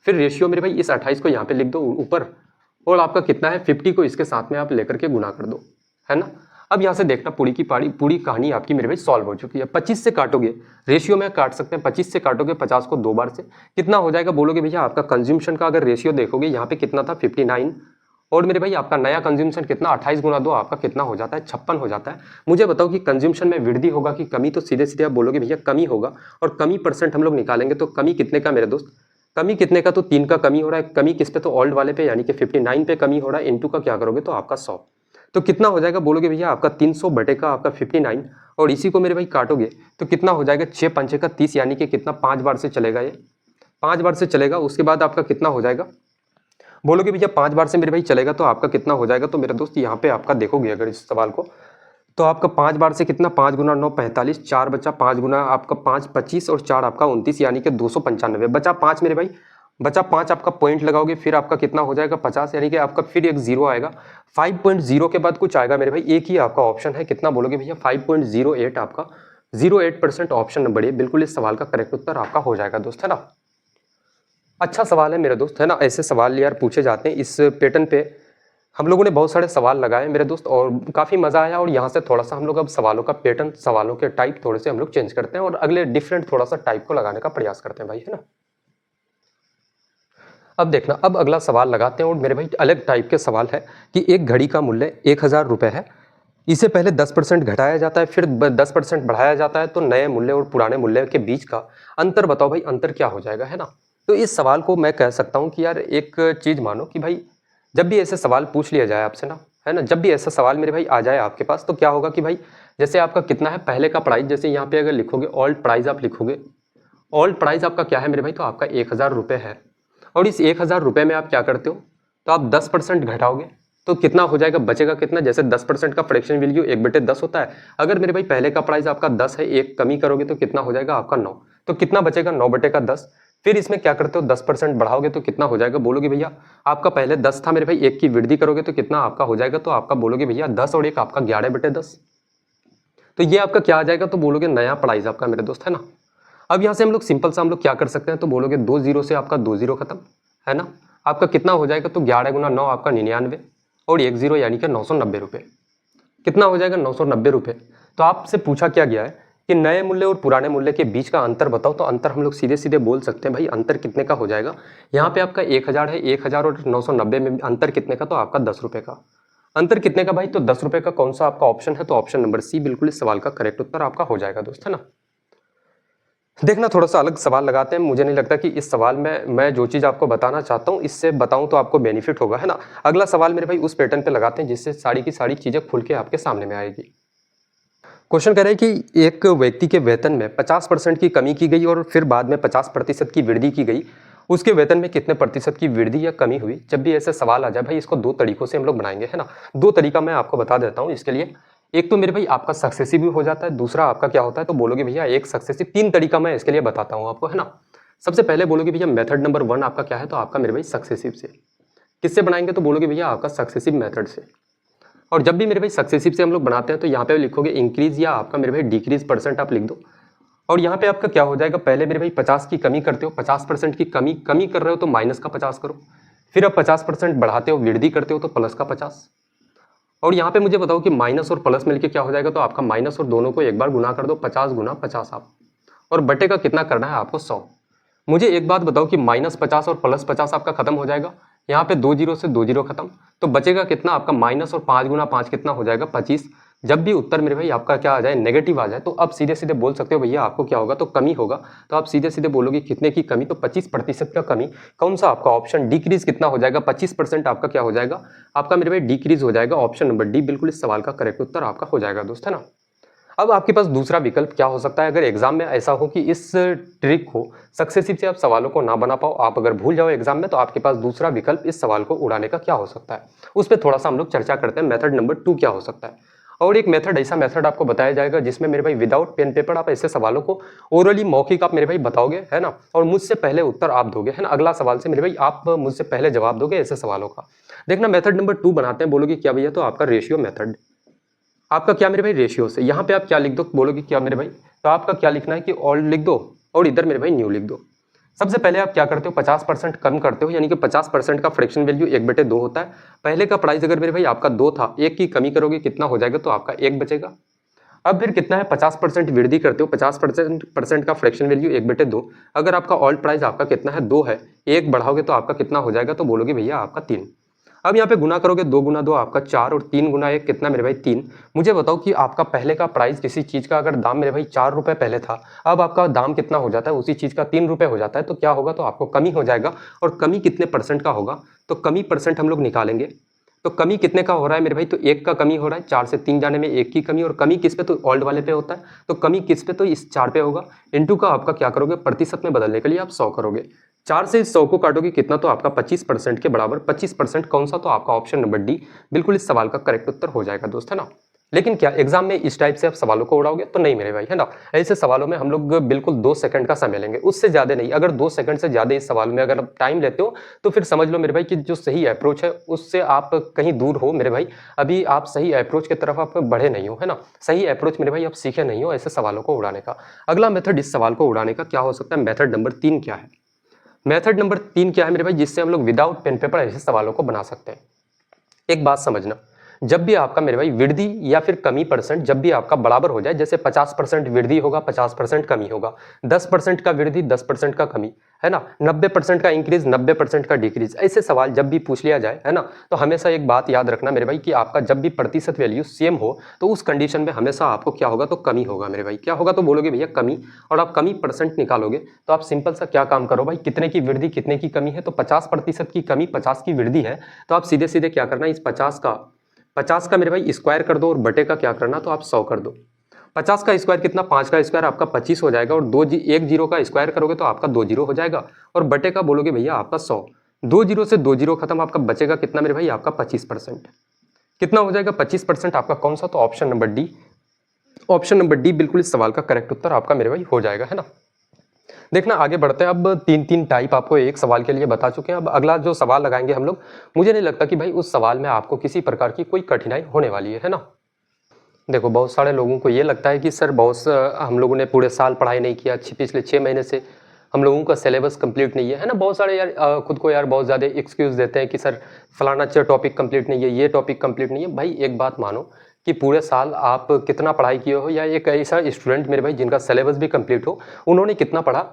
फिर रेशियो मेरे भाई इस 28 को यहाँ पे लिख दो ऊपर, और आपका कितना है 50 को इसके साथ में आप लेकर के गुना कर दो, है ना। अब यहाँ से देखना पूरी कहानी आपकी मेरे भाई सॉल्व हो चुकी है। 25 से काटोगे, रेशियो में काट सकते हैं, 25 से काटोगे 50 को 2 बार से, कितना हो जाएगा, बोलोगे भैया आपका कंज्यूमशन का अगर रेशियो देखोगे यहाँ पे कितना था 59, और मेरे भाई आपका नया कंज्यूमशन कितना, 28 गुना 2 आपका कितना हो जाता है, 56 हो जाता है। मुझे बताओ कि कंज्यूमशन में वृद्धि होगा कि कमी, तो सीधे सीधे आप बोलोगे भैया कमी होगा, और कमी परसेंट हम लोग निकालेंगे तो कमी कितने का मेरे दोस्त, कमी कितने का, तो 3 का कमी हो रहा है। कमी किस पे, तो ओल्ड वाले पे, यानी कि 59 पे कमी हो रहा है, इनटू का क्या करोगे तो आपका 100, तो कितना हो जाएगा, बोलोगे भैया आपका 300 बटे का आपका 59, और इसी को मेरे भाई काटोगे तो कितना हो जाएगा, 6 पंचे का 30, यानी कि कितना 5 बार से चलेगा, ये 5 बार से चलेगा। उसके बाद आपका कितना हो जाएगा, बोलोगे भैया 5 बार से मेरे भाई चलेगा तो आपका कितना हो जाएगा, तो मेरे दोस्त यहाँ पे आपका देखोगे अगर इस सवाल को, तो आपका 5 बार से कितना, 5 गुना 9 45, 4 बचा, 5 गुना आपका 5 25, और 4 आपका 29, यानी कि 295 बचा 5 मेरे भाई, बचा 5 आपका पॉइंट लगाओगे, फिर आपका कितना हो जाएगा 50, यानी कि आपका फिर एक जीरो आएगा। 5.0 के बाद कुछ आएगा मेरे भाई, एक ही आपका ऑप्शन है, कितना बोलोगे भैया 5.08 आपका 08% ऑप्शन नंबर ए बिल्कुल इस सवाल का करेक्ट उत्तर आपका हो जाएगा दोस्त, है ना। अच्छा सवाल है मेरे दोस्त, है ना, ऐसे सवाल यार पूछे जाते हैं इस पैटर्न पे। हम लोगों ने बहुत सारे सवाल लगाए मेरे दोस्त और काफ़ी मज़ा आया, और यहाँ से थोड़ा सा हम लोग अब सवालों का पैटर्न, सवालों के टाइप थोड़े से हम लोग चेंज करते हैं, और अगले डिफरेंट थोड़ा सा टाइप को लगाने का प्रयास करते हैं भाई, है ना। अब देखना, अब अगला सवाल लगाते हैं, और मेरे भाई अलग टाइप के सवाल है कि एक घड़ी का मूल्य 1000 रुपये है, इसे पहले 10% घटाया जाता है, फिर 10% बढ़ाया जाता है, तो नए मूल्य और पुराने मूल्य के बीच का अंतर बताओ भाई, अंतर क्या हो जाएगा, है ना। तो इस सवाल को मैं कह सकता हूँ कि यार एक चीज़ मानो कि भाई जब भी ऐसे सवाल पूछ लिया जाए आपसे ना, है ना, जब भी ऐसा सवाल मेरे भाई आ जाए आपके पास, तो क्या होगा कि भाई जैसे आपका कितना है पहले का प्राइस, जैसे यहाँ पे अगर लिखोगे ओल्ड प्राइस, आप लिखोगे ओल्ड प्राइस आपका क्या है मेरे भाई, तो आपका 1000 रुपये है, और इस 1000 रुपये में आप क्या करते हो, तो आप 10% घटाओगे तो कितना हो जाएगा, बचेगा कितना, जैसे 10% का फ्रैक्शन वैल्यू 1/10 होता है। अगर मेरे भाई पहले का प्राइस आपका 10 है, एक कमी करोगे तो कितना हो जाएगा आपका 9, तो कितना बचेगा 9/10। फिर इसमें क्या करते हो 10% बढ़ाओगे तो कितना हो जाएगा, बोलोगे भैया आपका पहले 10 था मेरे भाई, एक की वृद्धि करोगे तो कितना आपका हो जाएगा, तो आपका बोलोगे भैया 10 और एक आपका 11/10, तो ये आपका क्या आ जाएगा, तो बोलोगे नया प्राइस आपका मेरे दोस्त, है ना। अब यहाँ से हम लोग सिंपल सा हम लोग क्या कर सकते हैं, तो बोलोगे 2 जीरो से आपका 2 जीरो खत्म, है ना। आपका कितना हो जाएगा, तो 11 गुना 9 आपका 99, और 1 जीरो यानी कि 990 रुपये, कितना हो जाएगा 990 रुपये। तो आपसे पूछा क्या गया है कि नए मूल्य और पुराने मूल्य के बीच का अंतर बताओ, तो अंतर हम लोग सीधे सीधे बोल सकते हैं भाई, अंतर कितने का हो जाएगा। यहाँ पे आपका 1000 है, 1000 और 990 में अंतर कितने का, तो आपका 10 रुपये का अंतर कितने का भाई, तो 10 रुपये का कौन सा आपका ऑप्शन है, तो ऑप्शन नंबर सी बिल्कुल इस सवाल का करेक्ट उत्तर आपका हो जाएगा दोस्त, है ना। देखना थोड़ा सा अलग सवाल लगाते हैं, मुझे नहीं लगता कि इस सवाल में मैं जो चीज़ आपको बताना चाहता हूँ इससे बताऊँ तो आपको बेनिफिट होगा, है ना। अगला सवाल मेरे भाई उस पैटर्न पे लगाते हैं जिससे सारी की सारी चीज़ें खुल के आपके सामने में आएगी। क्वेश्चन कह रहे हैं कि एक व्यक्ति के वेतन में 50% की कमी की गई और फिर बाद में 50% की वृद्धि की गई, उसके वेतन में कितने प्रतिशत की वृद्धि या कमी हुई। जब भी ऐसे सवाल आ जाए भाई, इसको दो तरीकों से हम लोग बनाएंगे, है ना। दो तरीका मैं आपको बता देता हूँ इसके लिए। एक तो मेरे भाई आपका सक्सेसिव भी हो जाता है, दूसरा आपका क्या होता है तो बोलोगे भैया एक सक्सेसिव। तीन तरीका मैं इसके लिए बताता हूँ आपको, है ना। सबसे पहले बोलोगे भैया मेथड नंबर 1 आपका क्या है तो आपका मेरे भाई सक्सेसिव से। किससे बनाएंगे तो बोलोगे भैया आपका सक्सेसिव मेथड से। और जब भी मेरे भाई सक्सेसिव से हम लोग बनाते हैं तो यहाँ पे लिखोगे इंक्रीज या आपका मेरे भाई डिक्रीज परसेंट आप लिख दो। और यहाँ पे आपका क्या हो जाएगा, पहले मेरे भाई 50 की कमी करते हो, 50% की कमी कर रहे हो तो माइनस का 50 करो। फिर अब 50% बढ़ाते हो, वृद्धि करते हो तो प्लस का 50। और यहाँ पे मुझे बताओ कि माइनस और प्लस मिलके क्या हो जाएगा, तो आपका माइनस और दोनों को एक बार गुना कर दो, 50 गुना 50 आप। और बटे का कितना करना है आपको 100। मुझे एक बात बताओ कि -50 और +50 आपका खत्म हो जाएगा, यहाँ पे 2 जीरो से 2 जीरो खत्म, तो बचेगा कितना आपका माइनस और 5 गुना 5 कितना हो जाएगा 25। जब भी उत्तर मेरे भाई आपका क्या आ जाए नेगेटिव आ जाए तो अब सीधे सीधे बोल सकते हो भैया आपको क्या होगा तो कमी होगा। तो आप सीधे सीधे बोलोगे कितने की कमी, तो 25% का कमी। कौन सा आपका ऑप्शन डिक्रीज कितना हो जाएगा, 25% आपका क्या हो जाएगा आपका मेरे भाई डिक्रीज हो जाएगा। ऑप्शन नंबर डी बिल्कुल इस सवाल का करेक्ट उत्तर आपका हो जाएगा दोस्त, है ना। अब आपके पास दूसरा विकल्प क्या हो सकता है, अगर एग्जाम में ऐसा हो कि इस ट्रिक को सक्सेसिव से आप सवालों को ना बना पाओ, आप अगर भूल जाओ एग्जाम में, तो आपके पास दूसरा विकल्प इस सवाल को उड़ाने का क्या हो सकता है, उस पर थोड़ा सा हम लोग चर्चा करते हैं। मेथड नंबर 2 क्या हो सकता है। और एक मेथड ऐसा मेथड आपको बताया जाएगा जिसमें मेरे भाई विदाउट पेन पेपर आप ऐसे सवालों को ओरली मौखिक आप मेरे भाई बताओगे, है ना, और मुझसे पहले उत्तर आप दोगे, है ना। अगला सवाल से मेरे भाई आप मुझसे पहले जवाब दोगे ऐसे सवालों का। देखना मेथड नंबर 2 बनाते हैं, बोलोगे क्या भैया तो आपका रेशियो मेथड। आपका क्या मेरे भाई रेशियो से, यहाँ पे आप क्या लिख दो, बोलोगे क्या मेरे भाई तो आपका क्या लिखना है कि ऑल लिख दो और इधर मेरे भाई न्यू लिख दो। सबसे पहले आप क्या करते हो 50% कम करते हो, यानी कि 50% का फ्रैक्शन वैल्यू 1/2 होता है। पहले का प्राइस अगर मेरे भाई आपका 2 था, 1 की कमी करोगे कितना हो जाएगा तो आपका 1 बचेगा। अब फिर कितना है 50% वृद्धि करते हो, 50% का फ्रैक्शन वैल्यू 1/2। अगर आपका ऑल्ट प्राइस आपका कितना है 2 है, 1 बढ़ाओगे तो आपका कितना हो जाएगा तो बोलोगे भैया आपका 3। अब यहाँ पे गुना करोगे 2 गुना 2 आपका 4 और 3 गुना 1 कितना मेरे भाई 3। मुझे बताओ कि आपका पहले का प्राइस किसी चीज़ का अगर दाम मेरे भाई 4 रुपये पहले था, अब आपका दाम कितना हो जाता है उसी चीज़ का 3 रुपये हो जाता है, तो क्या होगा तो आपको कमी हो जाएगा। और कमी कितने परसेंट का होगा, तो कमी परसेंट हम लोग निकालेंगे। तो कमी कितने का हो रहा है मेरे भाई, तो 1 का कमी हो रहा है, 4 से 3 जाने में 1 की कमी। और कमी किस पे, तो ओल्ड वाले पे होता है, तो कमी किस पे, तो इस 4 पे होगा। इनटू का आपका क्या करोगे प्रतिशत में बदलने के लिए आप 100 करोगे, 4 से इस 100 को काटोगे कितना तो आपका 25% के बराबर। 25% कौन सा, तो आपका ऑप्शन नंबर डी बिल्कुल इस सवाल का करेक्ट उत्तर हो जाएगा दोस्त, है ना। लेकिन क्या एग्जाम में इस टाइप से आप सवालों को उड़ाओगे तो नहीं मेरे भाई, है ना। ऐसे सवालों में हम लोग बिल्कुल 2 सेकंड का समय लेंगे, उससे ज्यादा नहीं। अगर 2 सेकंड से ज्यादा इस सवाल में अगर आप टाइम लेते हो तो फिर समझ लो मेरे भाई कि जो सही अप्रोच है उससे आप कहीं दूर हो मेरे भाई। अभी आप सही अप्रोच की तरफ आप बढ़े नहीं हो, है ना। सही अप्रोच मेरे भाई आप सीखे नहीं हो ऐसे सवालों को उड़ाने का। अगला मेथड इस सवाल को उड़ाने का क्या हो सकता है, मेथड नंबर 3 क्या है। मेथड नंबर 3 क्या है मेरे भाई, जिससे हम लोग विदाउट पेन पेपर ऐसे सवालों को बना सकते हैं। एक बात समझना, जब भी आपका मेरे भाई वृद्धि या फिर कमी परसेंट जब भी आपका बराबर हो जाए, जैसे 50% वृद्धि होगा 50% कमी होगा, 10% का वृद्धि 10% का कमी, है ना, 90% का इंक्रीज 90% का डिक्रीज, ऐसे सवाल जब भी पूछ लिया जाए, है ना, तो हमेशा एक बात याद रखना मेरे भाई कि आपका जब भी प्रतिशत वैल्यू सेम हो तो उस कंडीशन में हमेशा आपको क्या होगा तो कमी होगा मेरे भाई। क्या होगा तो बोलोगे भैया कमी, और आप कमी परसेंट निकालोगे तो आप सिंपल सा क्या काम करो भाई, कितने की वृद्धि कितने की कमी है, तो 50% की कमी 50 की वृद्धि है, तो आप सीधे सीधे क्या करना, इस 50 का मेरे भाई स्क्वायर कर दो और बटे का क्या करना, तो आप 100 कर दो। 50 का स्क्वायर कितना, 5 का स्क्वायर आपका 25 हो जाएगा, और एक जीरो का स्क्वायर करोगे तो आपका 2 जीरो हो जाएगा, और बटे का बोलोगे भैया आपका 100। 2 जीरो से 2 जीरो खत्म, आपका बचेगा कितना मेरे भाई आपका 25%। कितना हो जाएगा 25% आपका कौन सा, तो option number D. Option number D बिल्कुल इस सवाल का करेक्ट उत्तर आपका मेरे भाई हो जाएगा, है ना। देखना आगे बढ़ते हैं, अब 3 टाइप आपको एक सवाल के लिए बता चुके हैं। अब अगला जो सवाल लगाएंगे हम लोग, मुझे नहीं लगता कि भाई उस सवाल में आपको किसी प्रकार की कोई कठिनाई होने वाली है ना। देखो बहुत सारे लोगों को ये लगता है कि सर हम लोगों ने पूरे साल पढ़ाई नहीं किया, पिछले 6 महीने से हम लोगों का सिलेबस कंप्लीट नहीं है ना। बहुत सारे यार खुद को यार बहुत ज़्यादा एक्सक्यूज़ देते हैं कि सर फलाना टॉपिक कंप्लीट नहीं है, ये टॉपिक कंप्लीट नहीं है। भाई एक बात मानो कि पूरे साल आप कितना पढ़ाई किए हो, या एक ऐसा स्टूडेंट मेरे भाई जिनका सिलेबस भी कंप्लीट हो, उन्होंने कितना पढ़ा,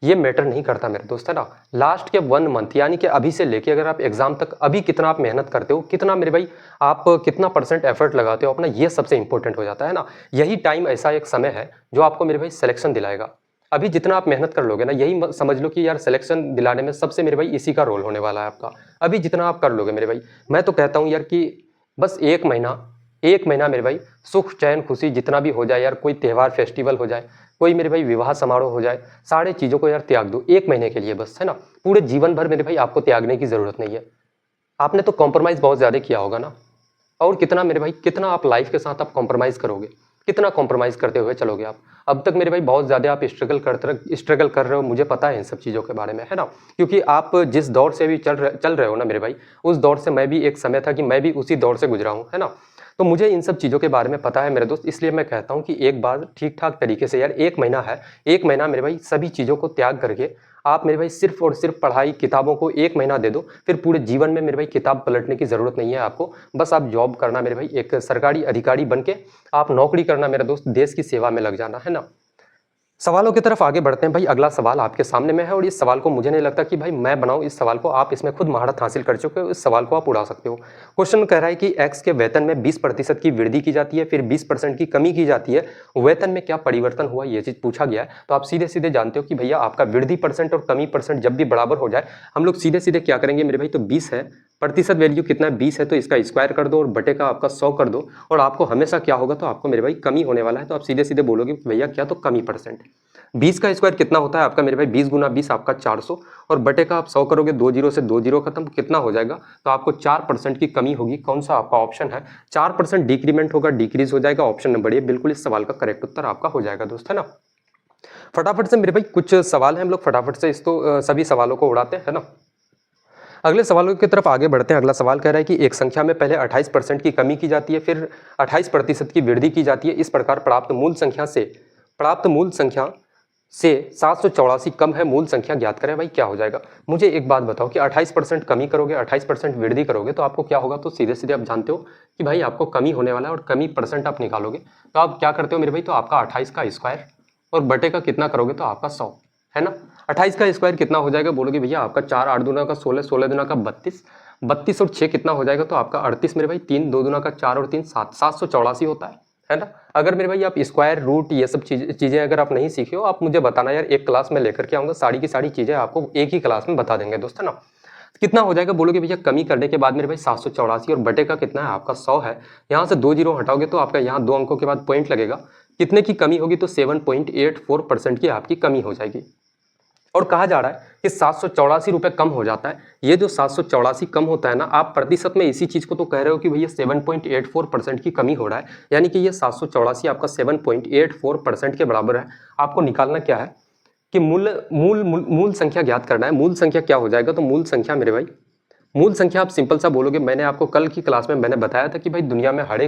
ये मैटर नहीं करता मेरे दोस्त, है ना। लास्ट के 1 मंथ यानी कि अभी से लेके अगर आप एग्जाम तक अभी कितना आप मेहनत करते हो, कितना मेरे भाई आप कितना परसेंट एफर्ट लगाते हो अपना, ये सबसे इंपॉर्टेंट हो जाता है ना। यही टाइम ऐसा एक समय है जो आपको मेरे भाई सिलेक्शन दिलाएगा। अभी जितना आप मेहनत कर लोगे ना, यही समझ लो कि यार सिलेक्शन दिलाने में सबसे मेरे भाई इसी का रोल होने वाला है आपका। अभी जितना आप कर लोगे मेरे भाई, मैं तो कहता हूँ यार कि बस 1 महीना मेरे भाई सुख चैन खुशी जितना भी हो जाए यार, कोई त्यौहार फेस्टिवल हो जाए, कोई मेरे भाई विवाह समारोह हो जाए, सारे चीज़ों को यार त्याग दो 1 महीने के लिए बस, है ना। पूरे जीवन भर मेरे भाई आपको त्यागने की ज़रूरत नहीं है। आपने तो कॉम्प्रोमाइज़ बहुत ज़्यादा किया होगा ना। और कितना मेरे भाई, कितना आप लाइफ के साथ आप कॉम्प्रोमाइज़ करोगे, कितना कॉम्प्रोमाइज़ करते हुए चलोगे आप। अब तक मेरे भाई बहुत ज़्यादा आप स्ट्रगल कर रहे हो, मुझे पता है इन सब चीज़ों के बारे में, है ना। क्योंकि आप जिस दौर से भी चल रहे हो ना मेरे भाई, उस दौर से मैं भी, एक समय था कि मैं भी उसी दौर से गुजरा हूँ, है ना। तो मुझे इन सब चीज़ों के बारे में पता है मेरे दोस्त, इसलिए मैं कहता हूँ कि एक बार ठीक ठाक तरीके से यार 1 महीना है, 1 महीना मेरे भाई सभी चीज़ों को त्याग करके आप मेरे भाई सिर्फ और सिर्फ पढ़ाई किताबों को 1 महीना दे दो, फिर पूरे जीवन में मेरे भाई किताब पलटने की ज़रूरत नहीं है आपको। बस आप जॉब करना मेरे भाई, एक सरकारी अधिकारी बन के आप नौकरी करना मेरे दोस्त, देश की सेवा में लग जाना, है ना। सवालों की तरफ आगे बढ़ते हैं भाई। अगला सवाल आपके सामने में है और इस सवाल को मुझे नहीं लगता कि भाई मैं बनाऊं इस सवाल को, आप इसमें खुद महारत हासिल कर चुके हो, इस सवाल को आप उड़ा सकते हो। क्वेश्चन कह रहा है कि एक्स के वेतन में 20% की वृद्धि की जाती है, फिर 20% की कमी की जाती है, वेतन में क्या परिवर्तन हुआ, ये चीज पूछा गया है। तो आप सीधे सीधे जानते हो कि भैया आपका वृद्धि परसेंट और कमी परसेंट जब भी बराबर हो जाए, हम लोग सीधे सीधे क्या करेंगे मेरे भाई, तो 20 है, प्रतिशत वैल्यू कितना है 20 है, तो इसका स्क्वायर कर दो और बटे का आपका 100 कर दो, और आपको हमेशा क्या होगा, तो आपको मेरे भाई कमी होने वाला है। तो आप सीधे सीधे बोलोगे भैया क्या, तो कमी परसेंट। 20 का स्क्वायर कितना होता है आपका मेरे भाई, 20 गुना 20 आपका 400, और बटे का आप 100 करोगे, 2 जीरो से 2 जीरो खत्म, कितना हो जाएगा, तो आपको 4% की कमी होगी। कौन सा आपका ऑप्शन है, 4% डिक्रीमेंट होगा, डिक्रीज हो जाएगा, ऑप्शन नंबर ए बिल्कुल इस सवाल का करेक्ट उत्तर आपका हो जाएगा दोस्त, है ना। फटाफट से मेरे भाई कुछ सवाल हैं, हम लोग फटाफट से सभी सवालों को उड़ाते हैं ना। अगले सवालों की तरफ आगे बढ़ते हैं। अगला सवाल कह रहा है कि एक संख्या में पहले 28% की कमी की जाती है, फिर 28% की वृद्धि की जाती है, इस प्रकार प्राप्त मूल संख्या से 784 कम है, मूल संख्या ज्ञात करें। भाई क्या हो जाएगा, मुझे एक बात बताओ कि 28% कमी करोगे, 28% वृद्धि करोगे तो आपको क्या होगा, तो सीधे सीधे आप जानते हो कि भाई आपको कमी होने वाला है, और कमी परसेंट आप निकालोगे तो आप क्या करते हो मेरे भाई, तो आपका 28 का स्क्वायर और बटे का कितना करोगे, तो आपका 100, है ना। 28 का स्क्वायर कितना हो जाएगा, बोलोगे भैया आपका 4 8 दूना का 16, 16 दूना का 32, 32 और 6 कितना हो जाएगा, तो आपका 38 मेरे भाई, 3 2 दूना का 4 और 3 7, 784 होता है ना। अगर मेरे भाई आप स्क्वायर रूट ये सब चीज़ें अगर आप नहीं सीखे हो, आप मुझे बताना यार, एक क्लास में लेकर के आऊँगा, सारी की सारी चीज़ें आपको एक ही क्लास में बता देंगे दोस्त, है ना। कितना हो जाएगा, बोलोगे भैया कमी करने के बाद मेरे भाई 784, और बटे का कितना है आपका 100 है, यहाँ से 2 जीरो हटाओगे तो आपका यहाँ 2 अंकों के बाद पॉइंट लगेगा, कितने की कमी होगी, तो 7.84% की आपकी कमी हो जाएगी। और कहा जा रहा है कि 784 रुपये कम हो जाता है। ये जो 784 कम होता है ना, आप प्रतिशत में इसी चीज को तो कह रहे हो कि भैया 7.84% की कमी हो रहा है, यानी कि ये 784 आपका 7.84% के बराबर है। आपको निकालना क्या है कि मूल संख्या ज्ञात करना है। मूल संख्या क्या हो जाएगा, तो मूल संख्या मेरे भाई, मूल संख्या आप सिंपल सा बोलोगे, मैंने आपको कल की क्लास में मैंने बताया था कि भाई दुनिया में हर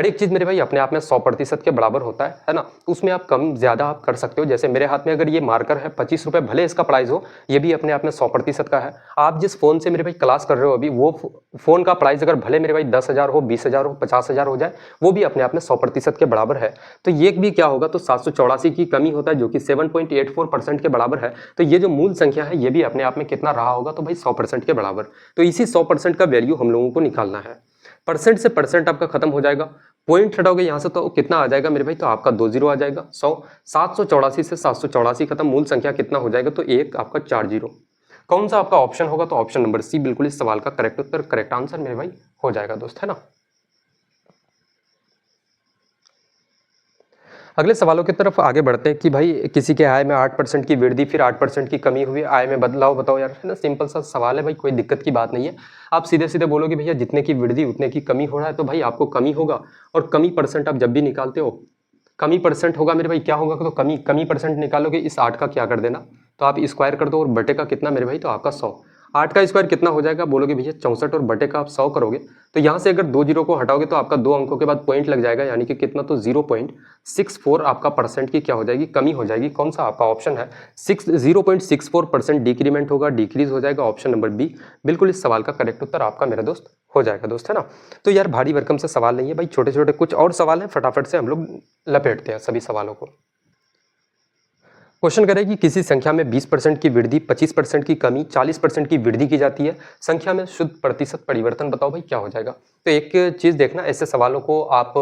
एक चीज मेरे भाई अपने आप में 100% के बराबर होता है ना। उसमें आप कम ज्यादा आप कर सकते हो। जैसे मेरे हाथ में अगर ये मार्कर है 25 रुपए, भले इसका प्राइस हो, ये भी अपने आप में 100% का है। आप जिस फोन से मेरे भाई क्लास कर रहे हो अभी, वो फोन का प्राइस अगर भले मेरे भाई 10,000 हो, 20,000 हो, 50,000 हो जाए, वो भी अपने आप में 100% के बराबर है। तो ये भी क्या होगा, तो 784 की कमी होता है, जो कि 7.84% के बराबर है। तो ये जो मूल संख्या है, ये भी अपने आप में कितना रहा होगा, तो भाई 100% के बराबर। तो इसी 100% का वैल्यू हम लोगों को निकालना है। परसेंट से परसेंट आपका खत्म हो जाएगा, पॉइंट हटाओगे यहाँ से तो कितना आ जाएगा मेरे भाई, तो आपका 2 जीरो आ जाएगा। 784 से 784 खत्म, मूल संख्या कितना हो जाएगा, तो एक आपका 4 जीरो। कौन सा आपका ऑप्शन होगा, तो ऑप्शन नंबर सी बिल्कुल इस सवाल का करेक्ट उत्तर, करेक्ट आंसर मेरे भाई हो जाएगा दोस्त, है ना। अगले सवालों की तरफ आगे बढ़ते हैं कि भाई किसी के आय में 8% की वृद्धि, फिर 8% की कमी हुई, आय में बदलाव बताओ यार, है ना। सिंपल सा सवाल है भाई, कोई दिक्कत की बात नहीं है। आप सीधे सीधे बोलोगे भैया जितने की वृद्धि उतने की कमी हो रहा है, तो भाई आपको कमी होगा, और कमी परसेंट आप जब भी निकालते हो, कमी परसेंट होगा मेरे भाई, क्या होगा, तो कमी परसेंट निकालोगे, इस 8 का क्या कर देना, तो आप स्क्वायर कर दो, और बटे का कितना मेरे भाई, तो आपका 100। 8 का स्क्वायर कितना हो जाएगा, बोलोगे भैया 64, और बटे का आप 100 करोगे, तो यहाँ से अगर 2 जीरो को हटाओगे तो आपका 2 अंकों के बाद पॉइंट लग जाएगा, यानी कि कितना, तो 0.64 आपका परसेंट की क्या हो जाएगी, कमी हो जाएगी। कौन सा आपका ऑप्शन है, 0.64% डिक्रीमेंट होगा, डिक्रीज हो जाएगा, ऑप्शन नंबर बी बिल्कुल इस सवाल का करेक्ट उत्तर आपका मेरा दोस्त हो जाएगा दोस्त, है ना। तो यार भारी भरकम से सवाल नहीं है भाई, छोटे छोटे कुछ और सवाल हैं, फटाफट से हम लोग लपेटते हैं सभी सवालों को। क्वेश्चन करें कि किसी संख्या में 20% की वृद्धि, 25% की कमी, 40% की वृद्धि की जाती है, संख्या में शुद्ध प्रतिशत परिवर्तन बताओ भाई क्या हो जाएगा। तो एक चीज देखना, ऐसे सवालों को आप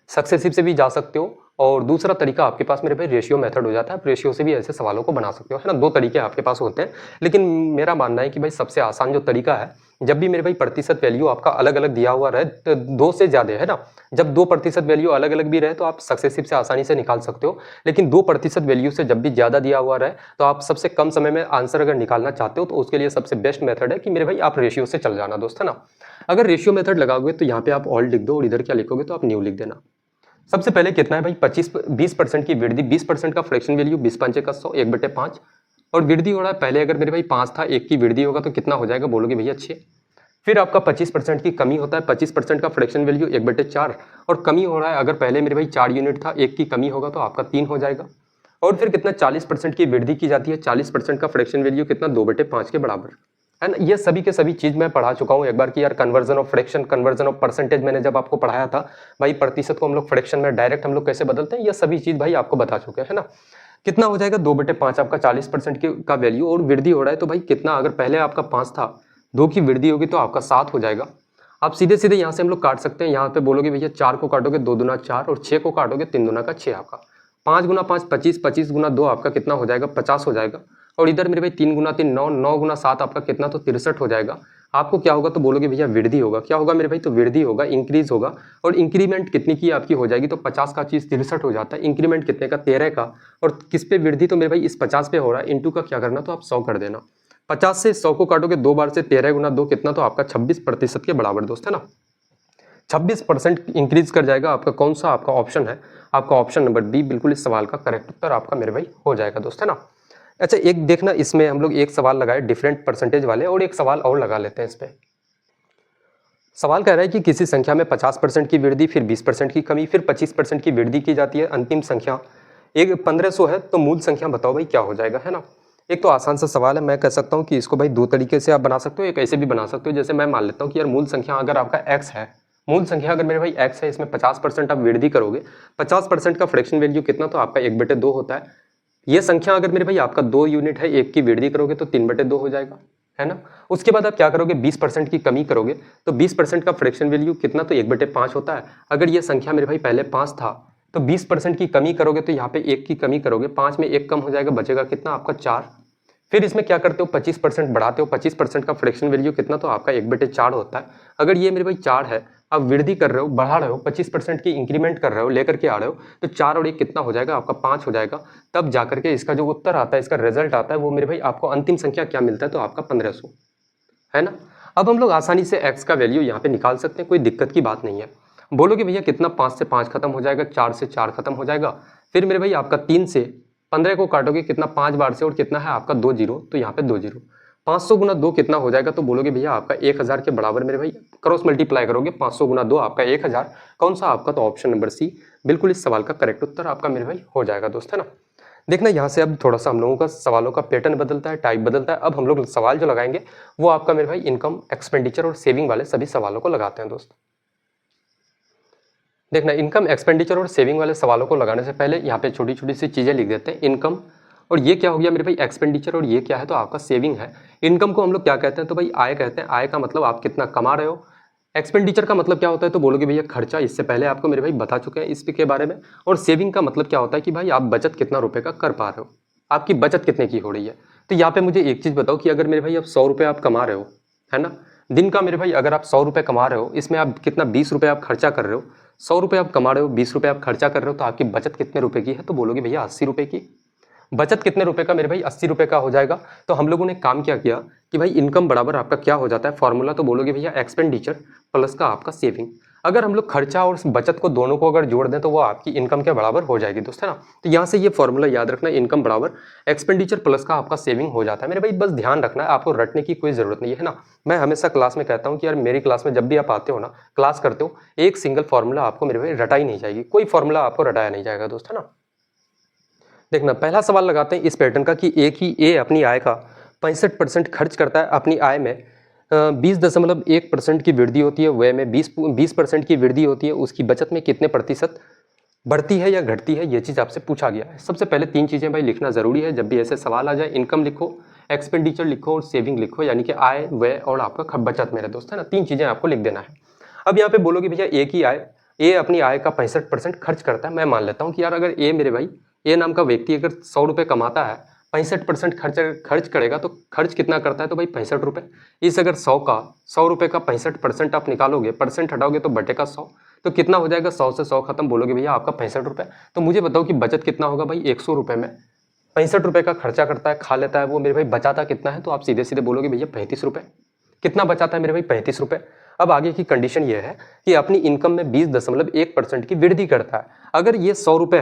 सक्सेसिव से भी जा सकते हो और दूसरा तरीका आपके पास मेरे भाई रेशियो मेथड हो जाता है। आप रेशियो से भी ऐसे सवालों को बना सकते हो, है ना। दो तरीके आपके पास होते हैं, लेकिन मेरा मानना है कि भाई सबसे आसान जो तरीका है, जब भी मेरे भाई प्रतिशत वैल्यू आपका अलग अलग दिया हुआ रहे, तो 2 से ज़्यादा, है ना। जब 2% वैल्यू अलग अलग भी रहे तो आप सक्सेसिव से आसानी से निकाल सकते हो, लेकिन 2% वैल्यू से जब भी ज़्यादा दिया हुआ रहे तो आप सबसे कम समय में आंसर अगर निकालना चाहते हो तो उसके लिए सबसे बेस्ट मेथड है कि मेरे भाई आप रेशियो से चल जाना दोस्त, है ना। अगर रेशियो मेथड लगाओगे तो यहाँ पे आप ऑल लिख दो और इधर क्या लिखोगे तो आप न्यू लिख देना। सबसे पहले कितना है भाई 20% की वृद्धि, 20% का फ्रैक्शन वैल्यू 20 पंचे का 100, 1/5, और वृद्धि हो रहा है पहले अगर मेरे भाई 5 था, 1 की वृद्धि होगा तो कितना हो जाएगा, बोलोगे भैया 6। फिर आपका 25% की कमी होता है, 25% का फ्रैक्शन वैल्यू 1/4, और कमी हो रहा है अगर पहले मेरे भाई 4 यूनिट था, 1 की कमी होगा तो आपका 3 हो जाएगा। और फिर कितना 40% की वृद्धि की जाती है, 40% का फ्रैक्शन वैल्यू कितना 2/5 के बराबर, है ना। ये सभी के सभी चीज मैं पढ़ा चुका हूँ एक बार कि यार conversion of fraction, conversion of percentage मैंने जब आपको पढ़ाया था भाई, प्रतिशत को हम लोग फ्रैक्शन में डायरेक्ट हम लोग कैसे बदलते हैं, ये सभी चीज भाई आपको बता चुके हैं, है ना। कितना हो जाएगा 2/5 आपका 40% का वैल्यू, और वृद्धि हो रहा है तो भाई कितना, अगर पहले आपका 5 था, 2 की वृद्धि होगी तो आपका 7 हो जाएगा। आप सीधे सीधे यहाँ से हम लोग काट सकते हैं, यहाँ पे बोलोगे भैया 4 को काटोगे 2 दूना 4, और 6 को काटोगे 3 दूना का 6 आपका, 5 गुना 5 25, 25 गुना 2 आपका कितना हो जाएगा 50 हो जाएगा, और इधर मेरे भाई 3 गुना 3 9, 9 गुना 7 आपका कितना तो 63 हो जाएगा। आपको क्या होगा तो बोलोगे भैया वृद्धि होगा, क्या होगा मेरे भाई तो वृद्धि होगा, इंक्रीज होगा। और इंक्रीमेंट कितनी की आपकी हो जाएगी तो 50 का चीज 63 हो जाता है, इंक्रीमेंट कितने का 13 का, और किस पे वृद्धि तो मेरे भाई इस 50 पे हो रहा है, इंटू का क्या करना तो आप 100 कर देना। 50 से 100 को काटोगे 2 बार से, 13 गुना 2 कितना तो आपका 26% के बराबर दोस्त, है ना। 26% इंक्रीज कर जाएगा आपका, कौन सा आपका ऑप्शन है, आपका ऑप्शन नंबर बी बिल्कुल इस सवाल का करेक्ट उत्तर आपका मेरे भाई हो जाएगा दोस्त, है ना। अच्छा एक देखना, इसमें हम लोग एक सवाल लगाए डिफरेंट परसेंटेज वाले, और एक सवाल और लगा लेते हैं इस पे। सवाल कह रहा है कि किसी संख्या में 50% की वृद्धि, फिर 20% की कमी, फिर 25% की वृद्धि की जाती है, अंतिम संख्या एक 1500 है, तो मूल संख्या बताओ भाई क्या हो जाएगा, है ना। एक तो आसान सा सवाल है, मैं कह सकता हूँ कि इसको भाई दो तरीके से आप बना सकते हो, एक ऐसे भी बना सकते हो, जैसे मैं मान लेता हूँ कि यार मूल संख्या अगर आपका x है, मूल संख्या अगर मेरे भाई x है, इसमें 50% आप वृद्धि करोगे, 50% का फ्रैक्शन वैल्यू कितना तो आपका 1/2 होता है। ये संख्या अगर मेरे भाई आपका 2 यूनिट है, 1 की वृद्धि करोगे तो 3/2 हो जाएगा, है ना। उसके बाद आप क्या करोगे 20% की कमी करोगे, तो 20% का फ्रैक्शन वैल्यू कितना तो 1/5 होता है। अगर ये संख्या मेरे भाई पहले 5 था, तो 20% की कमी करोगे तो यहाँ पे 1 की कमी करोगे, 5 में 1 कम हो जाएगा, बचेगा कितना आपका 4। फिर इसमें क्या करते हो 25% बढ़ाते हो, 25% का फ्रैक्शन वैल्यू कितना तो आपका 1/4 होता है। अगर ये मेरे भाई 4 है, आप वृद्धि कर रहे हो, बढ़ा रहे हो, 25% की इंक्रीमेंट कर रहे हो, लेकर के आ रहे हो, तो 4 और 1 कितना हो जाएगा आपका 5 हो जाएगा। तब जाकर के इसका जो उत्तर आता है, इसका रिजल्ट आता है, वो मेरे भाई आपको अंतिम संख्या क्या मिलता है तो आपका 1500, है ना। अब हम लोग आसानी से x का वैल्यू यहाँ पे निकाल सकते हैं, कोई दिक्कत की बात नहीं है। बोलोगे भैया कितना 5 से 5 खत्म हो जाएगा, 4 से 4 खत्म हो जाएगा, फिर मेरे भाई आपका 3 से 15 को काटोगे कितना 5 बार से, और कितना है आपका 2 जीरो, तो यहाँ पे 2 जीरो, 500 गुना 2 कितना हो जाएगा तो बोलोगे भैया आपका 1000 के बराबर, मेरे भाई क्रॉस मल्टीप्लाई करोगे 500 गुना 2 आपका 1000, कौन सा आपका तो ऑप्शन नंबर सी बिल्कुल इस सवाल का करेक्ट उत्तर आपका मेरे भाई हो जाएगा दोस्त, है ना। देखना यहाँ से अब थोड़ा सा हम लोगों का सवालों का पैटर्न बदलता है, टाइप बदलता है। अब हम लोग सवाल जो लगाएंगे वो आपका मेरे भाई इनकम, एक्सपेंडिचर और सेविंग वाले सभी सवालों को लगाते हैं दोस्त। देखना इनकम, एक्सपेंडिचर और सेविंग वाले सवालों को लगाने से पहले यहाँ पे छोटी छोटी सी चीजें लिख देते हैं। इनकम, और ये क्या हो गया मेरे भाई एक्सपेंडिचर, और ये क्या है तो आपका सेविंग है। इनकम को हम लोग क्या कहते हैं तो भाई आय कहते हैं, आय का मतलब आप कितना कमा रहे हो। एक्सपेंडिचर का मतलब क्या होता है तो बोलोगे भैया खर्चा, इससे पहले आपको मेरे भाई बता चुके हैं इसके बारे में। और सेविंग का मतलब क्या होता है कि भाई आप बचत कितना रुपए का कर पा रहे हो, आपकी बचत कितने की हो रही है। तो यहाँ पे मुझे एक चीज बताओ कि अगर मेरे भाई आप 100 रुपये आप कमा रहे हो, है ना, दिन का मेरे भाई अगर आप 100 रुपये कमा रहे हो, इसमें आप कितना 20 रुपये आप खर्चा कर रहे हो, 100 रुपये आप कमा रहे हो, 20 रुपये आप खर्चा कर रहे हो, तो आपकी बचत कितने रुपए की है तो बोलोगे भैया 80 रुपये की। बचत कितने रुपए का मेरे भाई 80 रुपये का हो जाएगा। तो हम लोगों ने काम क्या किया कि भाई इनकम बराबर आपका क्या हो जाता है फॉर्मूला, तो बोलोगे भैया एक्सपेंडिचर प्लस का आपका सेविंग। अगर हम लोग खर्चा और बचत को दोनों को अगर जोड़ दें तो वो आपकी इनकम के बराबर हो जाएगी दोस्त, है ना। तो यहाँ से ये फॉर्मूला याद रखना, इनकम बराबर एक्सपेंडिचर प्लस का आपका सेविंग हो जाता है मेरे भाई। बस ध्यान रखना है, आपको रटने की कोई जरूरत नहीं है ना। मैं हमेशा क्लास में कहता हूँ कि यार मेरी क्लास में जब भी आप आते हो ना, क्लास करते हो, एक सिंगल फॉर्मूला आपको मेरे भाई रटाई नहीं जाएगी, कोई फॉर्मूला आपको रटाया नहीं जाएगा दोस्त, है ना। देखना पहला सवाल लगाते हैं इस पैटर्न का कि एक ही ए अपनी आय का 65% खर्च करता है, अपनी आय में 20.1% की वृद्धि होती है, व्यय में 20% की वृद्धि होती है, उसकी बचत में कितने प्रतिशत बढ़ती है या घटती है, ये चीज़ आपसे पूछा गया है। सबसे पहले 3 चीज़ें भाई लिखना जरूरी है जब भी ऐसे सवाल आ जाए। इनकम लिखो, एक्सपेंडिचर लिखो और सेविंग लिखो, यानी कि आय, व्यय और आपका बचत मेरे दोस्त, है ना। 3 चीज़ें आपको लिख देना है। अब यहाँ पे बोलोगे भैया एक ही आय ए अपनी आय का 65% खर्च करता है। मैं मान लेता हूँ कि यार अगर ए मेरे भाई ए नाम का व्यक्ति अगर 100 रुपये कमाता है, 65% खर्च करेगा तो खर्च कितना करता है, तो भाई 65 रुपये। इस अगर 100 रुपये का 65% आप निकालोगे, परसेंट हटाओगे तो बटे का 100, तो कितना हो जाएगा, 100 से 100 खत्म, बोलोगे भैया आपका 65 रुपये। तो मुझे बताओ कि बचत कितना होगा भाई, 100 रुपये में 65 रुपये का खर्चा करता है, खा लेता है वो मेरे भाई, बचाता कितना है, तो आप सीधे सीधे बोलोगे भैया 35 रुपये। कितना बचाता है मेरे भाई, 35 रुपये। अब आगे की कंडीशन ये है कि अपनी इनकम में 20.1% की वृद्धि करता है। अगर ये 100 रुपये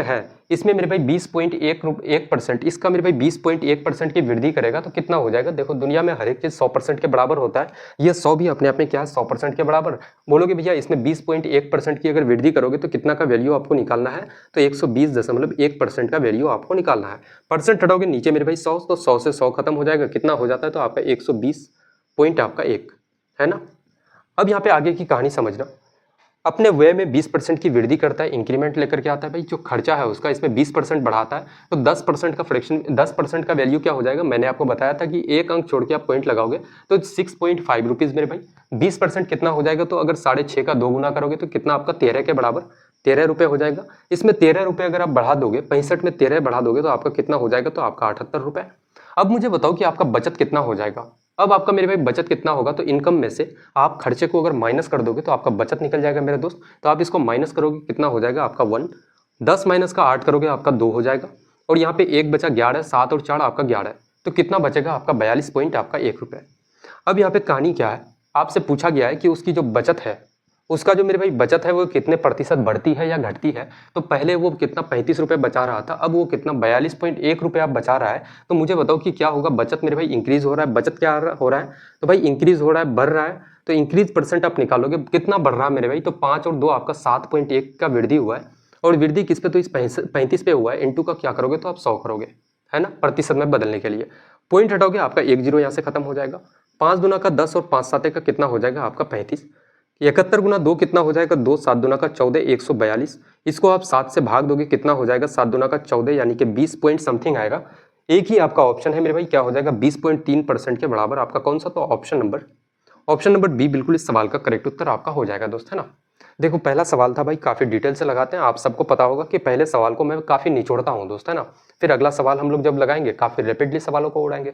है, इसमें मेरे भाई 20.1%, इसका मेरे भाई 20.1% की वृद्धि करेगा तो कितना हो जाएगा। देखो दुनिया में हर एक चीज 100% के बराबर होता है, ये 100 भी अपने आप में क्या है, 100% के बराबर। बोलोगे भैया इसमें 20.1% की अगर वृद्धि करोगे तो कितना का वैल्यू आपको निकालना है, तो 120.1% का वैल्यू आपको निकालना है। परसेंट हटाओगे नीचे मेरे भाई 100, तो 100 से 100 खत्म हो जाएगा, कितना हो जाता है, तो आपका 120.1 है ना। अब यहाँ पे आगे की कहानी समझना। अपने व्यय में 20% की वृद्धि करता है, इंक्रीमेंट लेकर के आता है भाई, जो खर्चा है उसका इसमें 20% बढ़ाता है, तो 10% का फ्रैक्शन, 10% का वैल्यू क्या हो जाएगा, मैंने आपको बताया था कि एक अंक छोड़ के आप पॉइंट लगाओगे तो 6.5 रुपीज़ मेरे भाई। 20% कितना हो जाएगा, तो अगर 6.5 का 2 गुना करोगे तो कितना आपका 13 के बराबर 13 रुपये हो जाएगा। इसमें 13 रुपये अगर आप बढ़ा दोगे, 65 में 13 बढ़ा दोगे तो आपका कितना हो जाएगा, तो आपका 78 रुपये। अब मुझे बताओ कि आपका बचत कितना हो जाएगा। अब आपका मेरे भाई बचत कितना होगा, तो इनकम में से आप खर्चे को अगर माइनस कर दोगे तो आपका बचत निकल जाएगा मेरे दोस्त। तो आप इसको माइनस करोगे, कितना हो जाएगा आपका 1, 10 माइनस का 8 करोगे आपका 2 हो जाएगा, और यहाँ पे 1 बचा 11, 7 और 4 आपका 11 है, तो कितना बचेगा आपका 42 पॉइंट आपका 1 रुपये। अब यहाँ पे कहानी क्या है, आपसे पूछा गया है कि उसकी जो बचत है, उसका जो मेरे भाई बचत है वो कितने प्रतिशत बढ़ती है या घटती है। तो पहले वो कितना 35 रुपये बचा रहा था, अब वो कितना 42.1 रुपये आप बचा रहा है। तो मुझे बताओ कि क्या होगा, बचत मेरे भाई इंक्रीज हो रहा है, बचत क्या हो रहा है, तो भाई इंक्रीज हो रहा है, बढ़ रहा है। तो इंक्रीज परसेंट आप निकालोगे, कितना बढ़ रहा है मेरे भाई, तो 5 और 2 आपका 7.1 का वृद्धि हुआ है, और वृद्धि किस पे, तो इस 35 पे हुआ है, इंटू का क्या करोगे, तो आप 100 करोगे, है ना, प्रतिशत में बदलने के लिए। पॉइंट हटाओगे, आपका 1 0 यहाँ से खत्म हो जाएगा। 5 दूना का 10 और 5 7 का कितना हो जाएगा आपका 35। 71 गुना 2 कितना हो जाएगा, 2 7 दूना का 14, 142। इसको आप 7 से भाग दोगे, कितना हो जाएगा, 7 दूना का 14, यानी कि 20 पॉइंट समथिंग आएगा। एक ही आपका ऑप्शन है मेरे भाई, क्या हो जाएगा, 20.3% के बराबर आपका कौन सा, तो ऑप्शन नंबर बी बिल्कुल इस सवाल का करेक्ट उत्तर आपका हो जाएगा दोस्त, है ना। देखो पहला सवाल था भाई, काफी डिटेल से लगाते हैं, आप सबको पता होगा कि पहले सवाल को मैं काफी निचोड़ता हूँ दोस्त, है ना। फिर अगला सवाल हम लोग जब लगाएंगे काफी रैपिडली सवालों को उड़ाएंगे।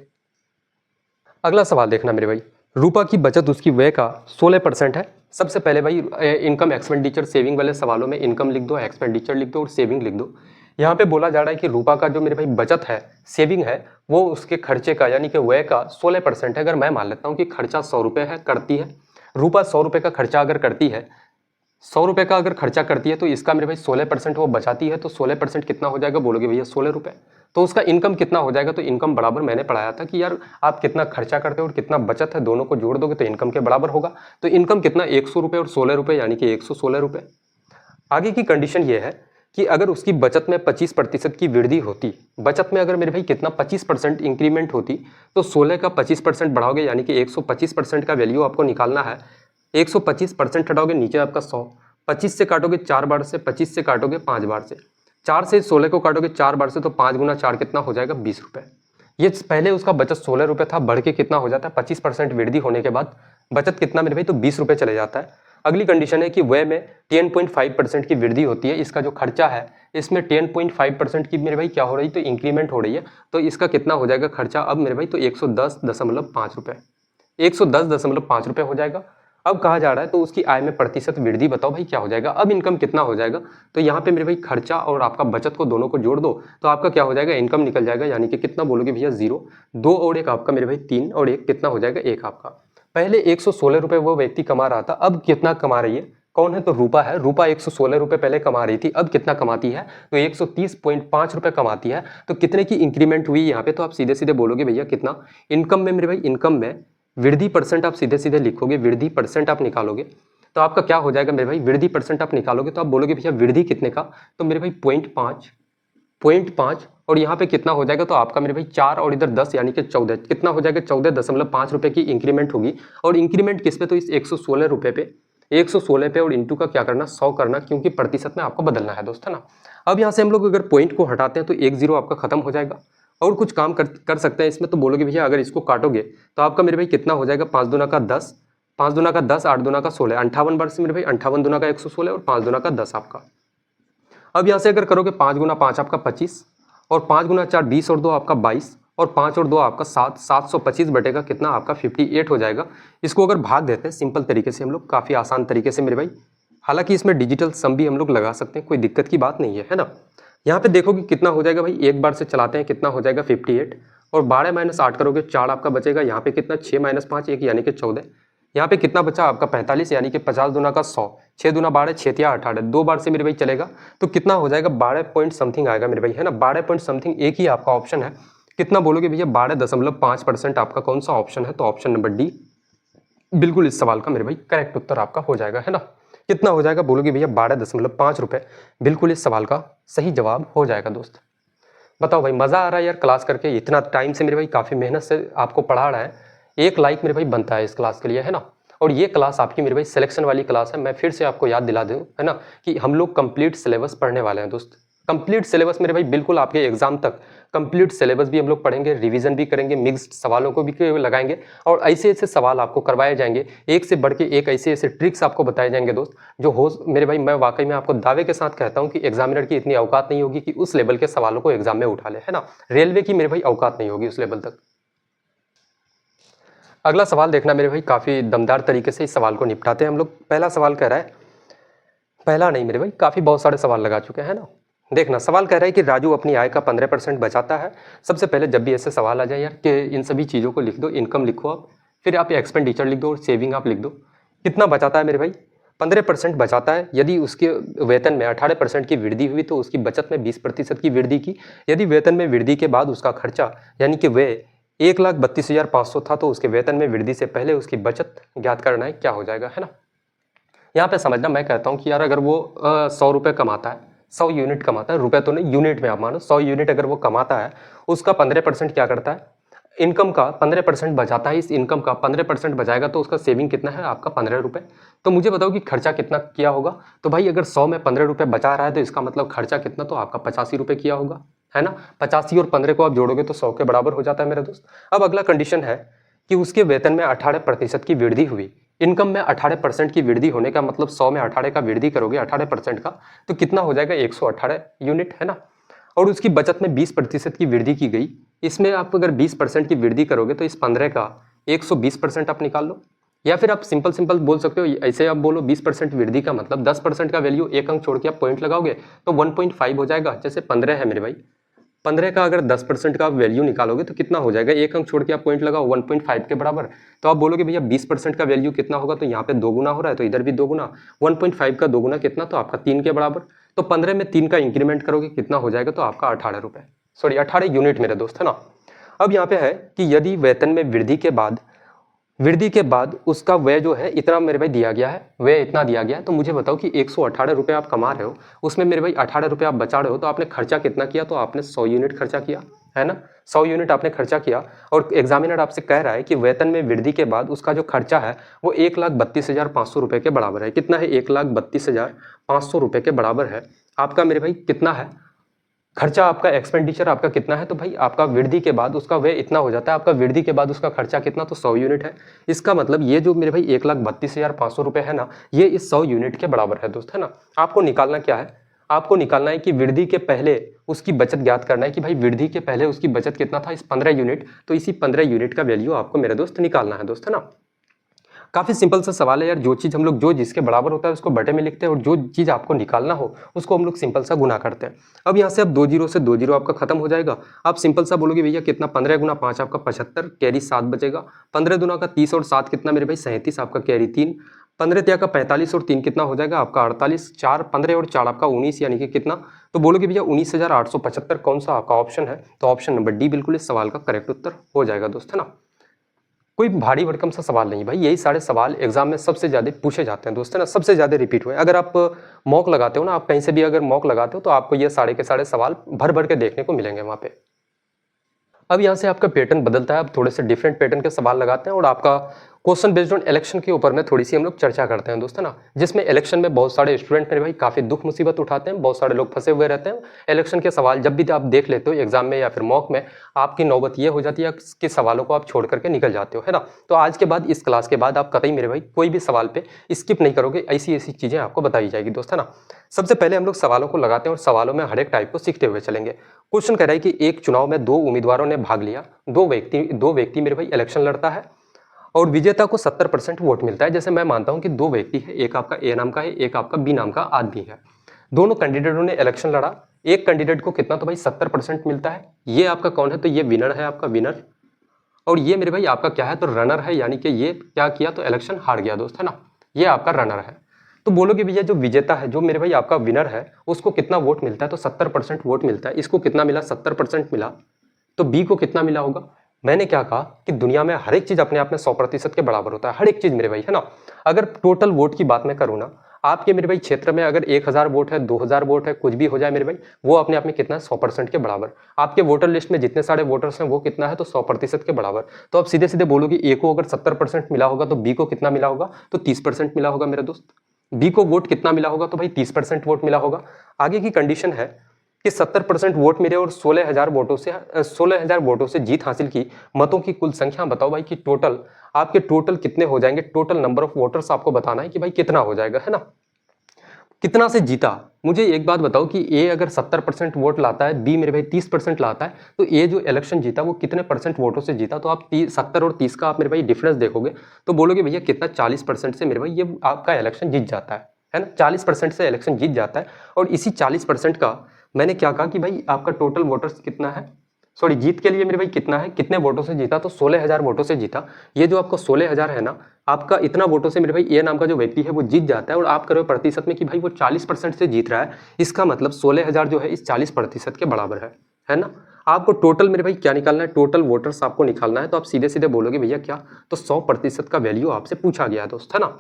अगला सवाल देखना मेरे भाई, रूपा की बचत उसकी व्यय का 16% है। सबसे पहले भाई इनकम एक्सपेंडिचर सेविंग वाले सवालों में इनकम लिख दो, एक्सपेंडिचर लिख दो और सेविंग लिख दो। यहाँ पे बोला जा रहा है कि रूपा का जो मेरे भाई बचत है, सेविंग है, वो उसके खर्चे का यानी कि व्यय का 16% है। अगर मैं मान लेता हूँ कि खर्चा 100 रुपये है, करती है रूपा 100 रुपये का खर्चा अगर करती है, 100 रुपये का अगर खर्चा करती है, तो इसका मेरे भाई 16% वो बचाती है, तो 16% कितना हो जाएगा, बोलोगे भैया 16 रुपये। तो उसका इनकम कितना हो जाएगा, तो इनकम बराबर मैंने पढ़ाया था कि यार आप कितना खर्चा करते हो और कितना बचत है, दोनों को जोड़ दोगे तो इनकम के बराबर होगा। तो इनकम कितना, 100 रुपये और 16 रुपये, यानी कि 116 रुपये। आगे की कंडीशन ये है कि अगर उसकी बचत में 25% की वृद्धि होती, बचत में अगर मेरे भाई कितना 25% इंक्रीमेंट होती, तो 16 का 25% बढ़ाओगे, यानी कि 125% का वैल्यू आपको निकालना है। 125% हटाओगे, नीचे आपका 100, 25 से काटोगे 4 बार से, 25 से काटोगे 5 बार से, 4 से 16 को काटोगे 4 बार से, तो 5 गुना 4 कितना हो जाएगा, 20 रुपये। ये पहले उसका बचत 16 रुपये था, बढ़ के कितना हो जाता है, 25% वृद्धि होने के बाद बचत कितना मेरे भाई, तो 20 रुपये चले जाता है। अगली कंडीशन है कि व्यय में 10.5% की वृद्धि होती है। इसका जो खर्चा है इसमें 10.5% की मेरे भाई क्या हो रही है, तो इंक्रीमेंट हो रही है, तो इसका कितना हो जाएगा खर्चा अब मेरे भाई, तो 110.5 रुपये, 110.5 रुपये हो जाएगा। अब कहा जा रहा है तो उसकी आय में प्रतिशत वृद्धि बताओ भाई क्या हो जाएगा। अब इनकम कितना हो जाएगा, तो यहाँ पे मेरे भाई खर्चा और आपका बचत को दोनों को जोड़ दो, तो आपका क्या हो जाएगा, इनकम निकल जाएगा, यानी कि कितना बोलोगे भैया 0, 2 और 1 आपका मेरे भाई 3 और 1 कितना हो जाएगा 1 आपका। पहले 116 रुपये वो व्यक्ति कमा रहा था, अब कितना कमा रही है, कौन है, तो रूपा है। रूपा 116 रुपये पहले कमा रही थी, अब कितना कमाती है, तो 130.5 रुपये कमाती है। तो कितने की इंक्रीमेंट हुई यहाँ पे, तो आप सीधे सीधे बोलोगे भैया कितना, इनकम में मेरे भाई, इनकम में वृद्धि परसेंट आप सीधे सीधे लिखोगे, वृद्धि परसेंट आप निकालोगे तो आपका क्या हो जाएगा मेरे भाई, वृद्धि परसेंट आप निकालोगे तो आप बोलोगे भैया वृद्धि कितने का, तो मेरे भाई 0.5 और यहाँ पे कितना हो जाएगा, तो आपका मेरे भाई 4 और इधर 10 यानी कि 14, कितना हो जाएगा 14.5 रुपये की इंक्रीमेंट होगी। और इंक्रीमेंट किस पे, तो इस 116 रुपये पे, 116 पे और इंटू का क्या करना, 100 करना, क्योंकि प्रतिशत में आपको बदलना है दोस्त, है ना। अब यहाँ से हम लोग अगर पॉइंट को हटाते हैं तो 1 0 आपका खत्म हो जाएगा। और कुछ काम कर सकते हैं इसमें, तो बोलोगे भैया अगर इसको काटोगे तो आपका मेरे भाई कितना हो जाएगा, 5 दूना का 10, 5 दूना का 10, 8 दूना का 16, 58 बार से मेरे भाई 58 दूना का 116 और 5 दूना का 10 आपका। अब यहाँ से अगर करोगे 5 गुना 5 आपका 25 और 5 गुना 4 20 और 2 आपका 22 और 5 और 2 आपका 7, 725 बटेगा कितना आपका 58 हो जाएगा। इसको अगर भाग देते हैं सिंपल तरीके से हम लोग, काफ़ी आसान तरीके से मेरे भाई, हालांकि इसमें डिजिटल सम भी हम लोग लगा सकते हैं, कोई दिक्कत की बात नहीं है ना। यहाँ पे देखो कि कितना हो जाएगा भाई, एक बार से चलाते हैं, कितना हो जाएगा 58 और 12 माइनस 8 करोगे 4 आपका बचेगा। यहाँ पे कितना 6 माइनस 5 1 यानी कि 14। यहाँ पे कितना बचा आपका 45 यानी कि 50 दूना का 100, 6 दूना 12, 6 तिया 18, 2 बार से मेरे भाई चलेगा तो कितना हो जाएगा 12 पॉइंट समथिंग आएगा मेरे भाई, है ना। 12 पॉइंट समथिंग एक ही आपका ऑप्शन है, कितना बोलोगे भैया 12.5% आपका कौन सा ऑप्शन है, तो ऑप्शन नंबर डी बिल्कुल इस सवाल का मेरे भाई करेक्ट उत्तर आपका हो जाएगा, है ना। कितना हो जाएगा बोलोगे भैया 12.5 रुपये, बिल्कुल इस सवाल का सही जवाब हो जाएगा दोस्त। बताओ भाई मज़ा आ रहा है यार क्लास करके, इतना टाइम से मेरे भाई काफ़ी मेहनत से आपको पढ़ा रहा है, एक लाइक मेरे भाई बनता है इस क्लास के लिए, है ना। और ये क्लास आपकी मेरे भाई सिलेक्शन वाली क्लास है, मैं फिर से आपको याद दिला दूँ, है ना, कि हम लोग कंप्लीट सिलेबस पढ़ने वाले हैं दोस्त। कंप्लीट सिलेबस मेरे भाई बिल्कुल आपके एग्जाम तक कंप्लीट सिलेबस भी हम लोग पढ़ेंगे, रिवीजन भी करेंगे, मिक्स्ड सवालों को भी लगाएंगे और ऐसे ऐसे सवाल आपको करवाए जाएंगे, एक से बढ़ के एक ऐसे ऐसे ट्रिक्स आपको बताए जाएंगे दोस्त, जो हो मेरे भाई मैं वाकई में आपको दावे के साथ कहता हूं कि एग्जामिनर की इतनी औकात नहीं होगी कि उस लेवल के सवालों को एग्जाम में उठा ले, है ना। रेलवे की मेरे भाई औकात नहीं होगी उस लेवल तक। अगला सवाल देखना मेरे भाई, काफ़ी दमदार तरीके से इस सवाल को निपटाते हैं हम लोग। पहला सवाल कह रहा है, पहला नहीं मेरे भाई काफ़ी बहुत सारे सवाल लगा चुके हैं ना। देखना सवाल कह रहा है कि राजू अपनी आय का 15% बचाता है। सबसे पहले जब भी ऐसे सवाल आ जाए यार कि इन सभी चीज़ों को लिख दो, इनकम लिखो आप, फिर आप एक्सपेंडिचर लिख दो और सेविंग आप लिख दो। कितना बचाता है मेरे भाई, 15% बचाता है। यदि उसके वेतन में 18% की वृद्धि हुई तो उसकी बचत में 20% की वृद्धि की। यदि वेतन में वृद्धि के बाद उसका खर्चा यानी कि वे 1,32,500 था तो उसके वेतन में वृद्धि से पहले उसकी बचत ज्ञात करना है, क्या हो जाएगा, है ना। यहाँ पे समझना, मैं कहता हूँ कि यार अगर वो 100 रुपये कमाता है, 100 यूनिट कमाता है, रुपए तो नहीं यूनिट में आप मानो, 100 यूनिट अगर वो कमाता है, उसका 15% क्या करता है, इनकम का 15% बचाता है। इस इनकम का 15% बचाएगा तो उसका सेविंग कितना है आपका 15 रुपये। तो मुझे बताओ कि खर्चा कितना किया होगा। तो भाई अगर 100 में 15 रुपये बचा रहा है तो इसका मतलब खर्चा कितना, तो आपका 85 रुपये किया होगा, है ना। 85 और 15 को आप जोड़ोगे तो 100 के बराबर हो जाता है मेरे दोस्त। अब अगला कंडीशन है कि उसके वेतन में 18% की वृद्धि हुई। इनकम में 18% की वृद्धि होने का मतलब 100 में 18 का वृद्धि करोगे 18% का तो कितना हो जाएगा 118 यूनिट, है ना। और उसकी बचत में 20% की वृद्धि की गई। इसमें आप अगर 20% की वृद्धि करोगे तो इस 15 का 120% आप निकाल लो, या फिर आप सिंपल बोल सकते हो, ऐसे आप बोलो 20% वृद्धि का मतलब 10% का वैल्यू, एक अंक छोड़ के आप पॉइंट लगाओगे तो 1.5 हो जाएगा। जैसे 15 है मेरे भाई, 15 का अगर 10% का आप वैल्यू निकालोगे तो कितना हो जाएगा, एक अंक छोड़ के आप पॉइंट लगाओ 1.5 के बराबर। तो आप बोलोगे भैया 20% का वैल्यू कितना होगा, तो यहाँ पे 2 गुना हो रहा है तो इधर भी 2 गुना, 1.5 का 2 गुना कितना, तो आपका 3 के बराबर। तो 15 में 3 का इंक्रीमेंट करोगे कितना हो जाएगा, तो आपका 18 रुपये, सॉरी 18 यूनिट मेरे दोस्त, है ना। अब यहाँ पे है कि यदि वेतन में वृद्धि के बाद उसका व्यय जो है इतना मेरे भाई दिया गया है, व्यय इतना दिया गया है, तो मुझे बताओ कि 118 रुपये आप कमा रहे हो, उसमें मेरे भाई 18 रुपये आप बचा रहे हो, तो आपने खर्चा कितना किया, तो आपने 100 यूनिट खर्चा किया, है ना। 100 यूनिट आपने खर्चा किया और एग्जामिनर आपसे कह रहा है कि वेतन में वृद्धि के बाद उसका जो खर्चा है वो 1,32,500 रुपये के बराबर है। कितना है, 1,32,500 रुपये के बराबर है आपका मेरे भाई। कितना है खर्चा आपका, एक्सपेंडिचर आपका कितना है, तो भाई आपका वृद्धि के बाद उसका व्यय इतना हो जाता है। आपका वृद्धि के बाद उसका खर्चा कितना, तो 100 यूनिट है। इसका मतलब ये जो मेरे भाई 1,32,500 रुपये है ना, ये इस 100 यूनिट के बराबर है दोस्त, है ना। आपको निकालना क्या है, आपको निकालना है कि वृद्धि के पहले उसकी बचत ज्ञात करना है कि भाई वृद्धि के पहले उसकी बचत कितना था, इस 15 यूनिट, तो इसी 15 यूनिट का वैल्यू आपको मेरे दोस्त निकालना है दोस्त, है ना। काफ़ी सिंपल सा सवाल है यार, जो चीज़ हम लोग जो जिसके बराबर होता है उसको बटे में लिखते हैं और जो चीज़ आपको निकालना हो उसको हम लोग सिंपल सा गुना करते हैं। अब यहाँ से अब 2 जीरो से 2 जीरो आपका खत्म हो जाएगा। आप सिंपल सा बोलोगे भैया कितना, 15 गुना 5 आपका 75, कैरी 7 बचेगा। 15 दुना का 30 और 7 कितना मेरे भाई 37 आपका कैरी 3। 15 तिया का 45 और 3 कितना हो जाएगा आपका 48। 4 15 और 4 आपका 19 यानी कि कितना, तो बोलोगे भैया 19,875 कौन सा आपका ऑप्शन है, तो ऑप्शन नंबर डी बिल्कुल इस सवाल का करेक्ट उत्तर हो जाएगा दोस्त, है ना। कोई भारी भरकम सा सवाल नहीं भाई, यही सारे सवाल एग्जाम में सबसे ज़्यादा पूछे जाते हैं दोस्त, है ना, सबसे ज़्यादा रिपीट हुए। अगर आप मॉक लगाते हो ना, आप कहीं से भी अगर मॉक लगाते हो तो आपको ये सारे के सारे सवाल भर भर के देखने को मिलेंगे वहाँ पे। अब यहाँ से आपका पैटर्न बदलता है, अब थोड़े से डिफरेंट पैटर्न के सवाल लगाते हैं और आपका क्वेश्चन बेस्ड ऑन इलेक्शन के ऊपर में थोड़ी सी हम लोग चर्चा करते हैं दोस्तों ना, जिसमें इलेक्शन में बहुत सारे स्टूडेंट मेरे भाई काफ़ी दुख मुसीबत उठाते हैं, बहुत सारे लोग फंसे हुए रहते हैं। इलेक्शन के सवाल जब भी आप देख लेते हो एग्जाम में या फिर मॉक में, आपकी नौबत ये हो जाती है कि सवालों को आप छोड़ करके निकल जाते हो, है ना। तो आज के बाद, इस क्लास के बाद आप कतई मेरे भाई कोई भी सवाल पे स्किप नहीं करोगे, ऐसी ऐसी चीज़ें आपको बताई जाएगी दोस्तों ना। सबसे पहले हम लोग सवालों को लगाते हैं और सवालों में हर एक टाइप को सीखते हुए चलेंगे। क्वेश्चन कह रहा है कि एक चुनाव में दो उम्मीदवारों ने भाग लिया, दो व्यक्ति मेरे भाई इलेक्शन लड़ता है और विजेता को 70% वोट मिलता है। जैसे मैं मानता हूं कि दो व्यक्ति है, एक आपका ए नाम का है, एक आपका बी नाम का आदमी है। दोनों कैंडिडेटों ने इलेक्शन लड़ा, एक कैंडिडेट को कितना, तो भाई 70% मिलता है। ये आपका कौन है, तो ये विनर है, आपका विनर। और ये मेरे भाई आपका क्या है, तो रनर है, यानी कि ये क्या किया, तो इलेक्शन हार गया दोस्त, है ना। ये आपका रनर है। तो बोलोगे भैया जो विजेता है, जो मेरे भाई आपका विनर है, उसको कितना वोट मिलता है, तो 70% वोट मिलता है। इसको कितना मिला, 70% मिला। तो बी को कितना मिला होगा। मैंने क्या कहा कि दुनिया में हर एक चीज अपने आप में 100% के बराबर होता है, हर एक चीज मेरे भाई, है ना। अगर टोटल वोट की बात मैं करूँ ना, आपके मेरे भाई क्षेत्र में अगर 1000 वोट है, 2000 वोट है, कुछ भी हो जाए मेरे भाई, वो अपने आप में कितना है, 100% के बराबर। आपके वोटर लिस्ट में जितने सारे वोटर्स हैं वो कितना है, तो 100% के बराबर। तो आप सीधे सीधे बोलोगे ए को अगर 70% मिला होगा तो बी को कितना मिला होगा, तो 30% मिला होगा मेरे दोस्त। बी को वोट कितना मिला होगा, तो भाई 30% वोट मिला होगा। आगे की कंडीशन है कि 70% वोट मिले और 16,000 वोटों से जीत हासिल की। मतों की कुल संख्या बताओ भाई कि टोटल कितने हो जाएंगे। टोटल नंबर ऑफ वोटर्स आपको बताना है कि भाई कितना हो जाएगा, है ना। कितना से जीता। मुझे एक बात बताओ कि ए अगर 70% वोट लाता है, बी मेरे भाई 30% लाता है, तो ए जो इलेक्शन जीता वो कितने परसेंट वोटों से जीता। तो आप 70 और 30 का आप मेरे भाई डिफरेंस देखोगे तो बोलोगे भैया कितना, 40% से मेरे भाई ये आपका इलेक्शन जीत जाता है ना। 40% से इलेक्शन जीत जाता है। और इसी 40% का मैंने क्या कहा कि भाई आपका टोटल वोटर्स कितना है, सॉरी जीत के लिए मेरे भाई कितना है, कितने वोटों से जीता, तो 16,000 वोटों से जीता। ये जो आपका 16,000 है ना, आपका इतना वोटों से मेरे भाई ए नाम का जो व्यक्ति है वो जीत जाता है। और आप करो प्रतिशत में कि भाई वो 40% से जीत रहा है, इसका मतलब 16,000 जो है इस 40% के बराबर है ना। आपको टोटल मेरे भाई क्या निकालना है, टोटल वोटर्स आपको निकालना है। तो आप सीधे सीधे बोलोगे भैया क्या, तो 100% का वैल्यू आपसे पूछा गया है दोस्त, है ना।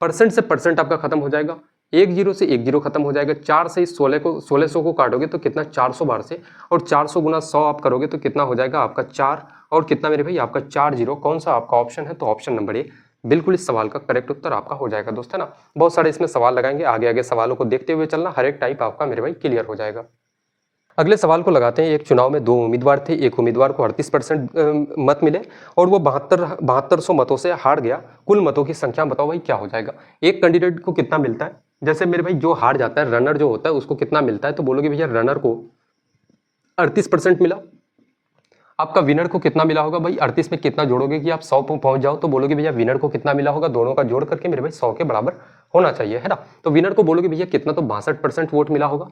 परसेंट से परसेंट आपका खत्म हो जाएगा, 1 0 से 1 0 खत्म हो जाएगा। 4 से इस 1600 को काटोगे तो कितना, 400 बार से, और 400 गुना 100 आप करोगे तो कितना हो जाएगा आपका 4, और कितना मेरे भाई आपका 4 0। कौन सा आपका ऑप्शन है, तो ऑप्शन नंबर ए बिल्कुल इस सवाल का करेक्ट उत्तर आपका हो जाएगा दोस्त, है ना। बहुत सारे इसमें सवाल लगाएंगे, आगे आगे सवालों को देखते हुए चलना, हर एक टाइप आपका मेरे भाई क्लियर हो जाएगा। अगले सवाल को लगाते हैं। एक चुनाव में दो उम्मीदवार थे, एक उम्मीदवार को 38% मत मिले और वो 7200 मतों से हार गया। कुल मतों की संख्या बताओ भाई क्या हो जाएगा। एक कैंडिडेट को कितना मिलता है, जैसे मेरे भाई जो हार जाता है, रनर जो होता है, उसको कितना मिलता है, तो बोलोगे भैया रनर को 38% मिला। आपका विनर को कितना मिला होगा, भाई 38 में कितना जोड़ोगे कि आप 100 पे पहुंच जाओ, तो बोलोगे भैया विनर को कितना मिला होगा, दोनों का जोड़ करके मेरे भाई 100 के बराबर होना चाहिए, है ना। तो विनर को बोलोगे भैया कितना, तो 62% वोट मिला होगा।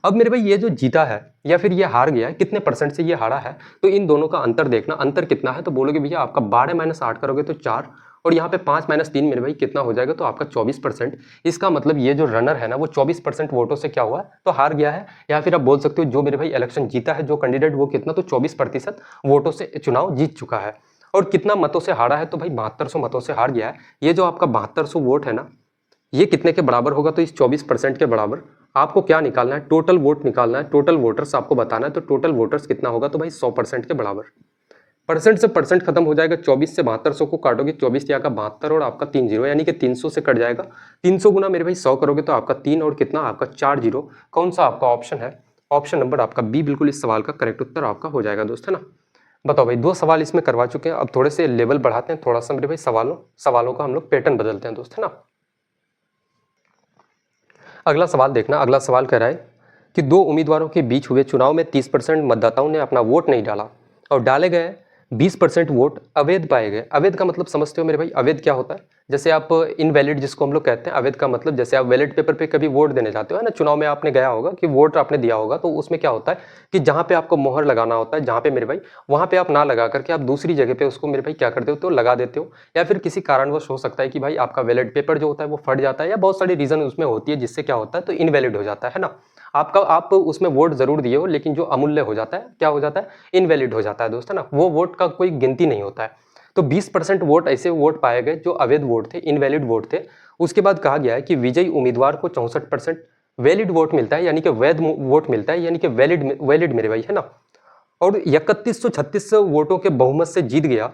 अब मेरे भाई ये जो जीता है या फिर ये हार गया है, कितने परसेंट से ये हारा है, तो इन दोनों का अंतर देखना, अंतर कितना है, तो बोलोगे भैया आपका 12 - 8 करोगे तो 4, और यहाँ पे 5 - 3 मेरे भाई कितना हो जाएगा, तो आपका 24%। इसका मतलब ये जो रनर है ना, वो 24% वोटों से क्या हुआ, तो हार गया है। या फिर आप बोल सकते हो जो मेरे भाई इलेक्शन जीता है जो कैंडिडेट, वो कितना, तो 24% वोटों से चुनाव जीत चुका है। और कितना मतों से हारा है, तो भाई 7200 मतों से हार गया है। ये जो आपका 7200 वोट है ना, ये कितने के बराबर होगा, तो इस 24% के बराबर। आपको क्या निकालना है, टोटल वोट निकालना है, टोटल वोटर्स आपको बताना है। तो टोटल वोटर्स कितना होगा, तो भाई 100% के बराबर। परसेंट से परसेंट खत्म हो जाएगा, 24 से 7200 को काटोगे, 24 या का 72 और आपका 3 0, यानी कि 300 से कट जाएगा। 300 गुना मेरे भाई 100 करोगे तो आपका 3 और कितना आपका 4 0। कौन सा आपका ऑप्शन है, ऑप्शन नंबर आपका बी बिल्कुल इस सवाल का करेक्ट उत्तर आपका हो जाएगा दोस्त, है ना। बताओ भाई, 2 सवाल इसमें करवा चुके हैं, अब थोड़े से लेवल बढ़ाते हैं, थोड़ा सा मेरे भाई सवालों का हम लोग पैटर्न बदलते हैं दोस्त, है ना। अगला सवाल देखना। अगला सवाल कह रहा है कि दो उम्मीदवारों के बीच हुए चुनाव में 30% मतदाताओं ने अपना वोट नहीं डाला और डाले गए 20% वोट अवैध पाए गए। अवैध का मतलब समझते हो मेरे भाई, अवैध क्या होता है, जैसे आप इनवैलिड जिसको हम लोग कहते हैं। अवैध का मतलब जैसे आप बैलेट पेपर पे कभी वोट देने जाते हो, है ना, चुनाव में आपने गया होगा कि वोट आपने दिया होगा, तो उसमें क्या होता है कि जहाँ पे आपको मोहर लगाना होता है, जहाँ पे मेरे भाई, वहाँ पे आप ना लगा करके आप दूसरी जगह पे उसको मेरे भाई क्या करते हो, तो लगा देते हो। या फिर किसी कारणवश हो सकता है कि भाई आपका बैलेट पेपर जो होता है वो फट जाता है, या बहुत सारी रीजन उसमें होती है जिससे क्या होता है, तो इनवैलिड हो जाता है ना। आप उसमें वोट जरूर दिए हो, लेकिन जो अमूल्य हो जाता है, क्या हो जाता है, इनवैलिड हो जाता है दोस्त, है ना। वो वोट का कोई गिनती नहीं होता है। तो 20% वोट ऐसे वोट पाए गए जो अवैध वोट थे, इनवैलिड वोट थे। उसके बाद कहा गया है कि विजयी उम्मीदवार को 64% वैलिड वोट मिलता है, यानी कि वैध वोट मिलता है, यानी कि वैलिड मेरे भाई, है ना। और 3136 वोटों के बहुमत से जीत गया।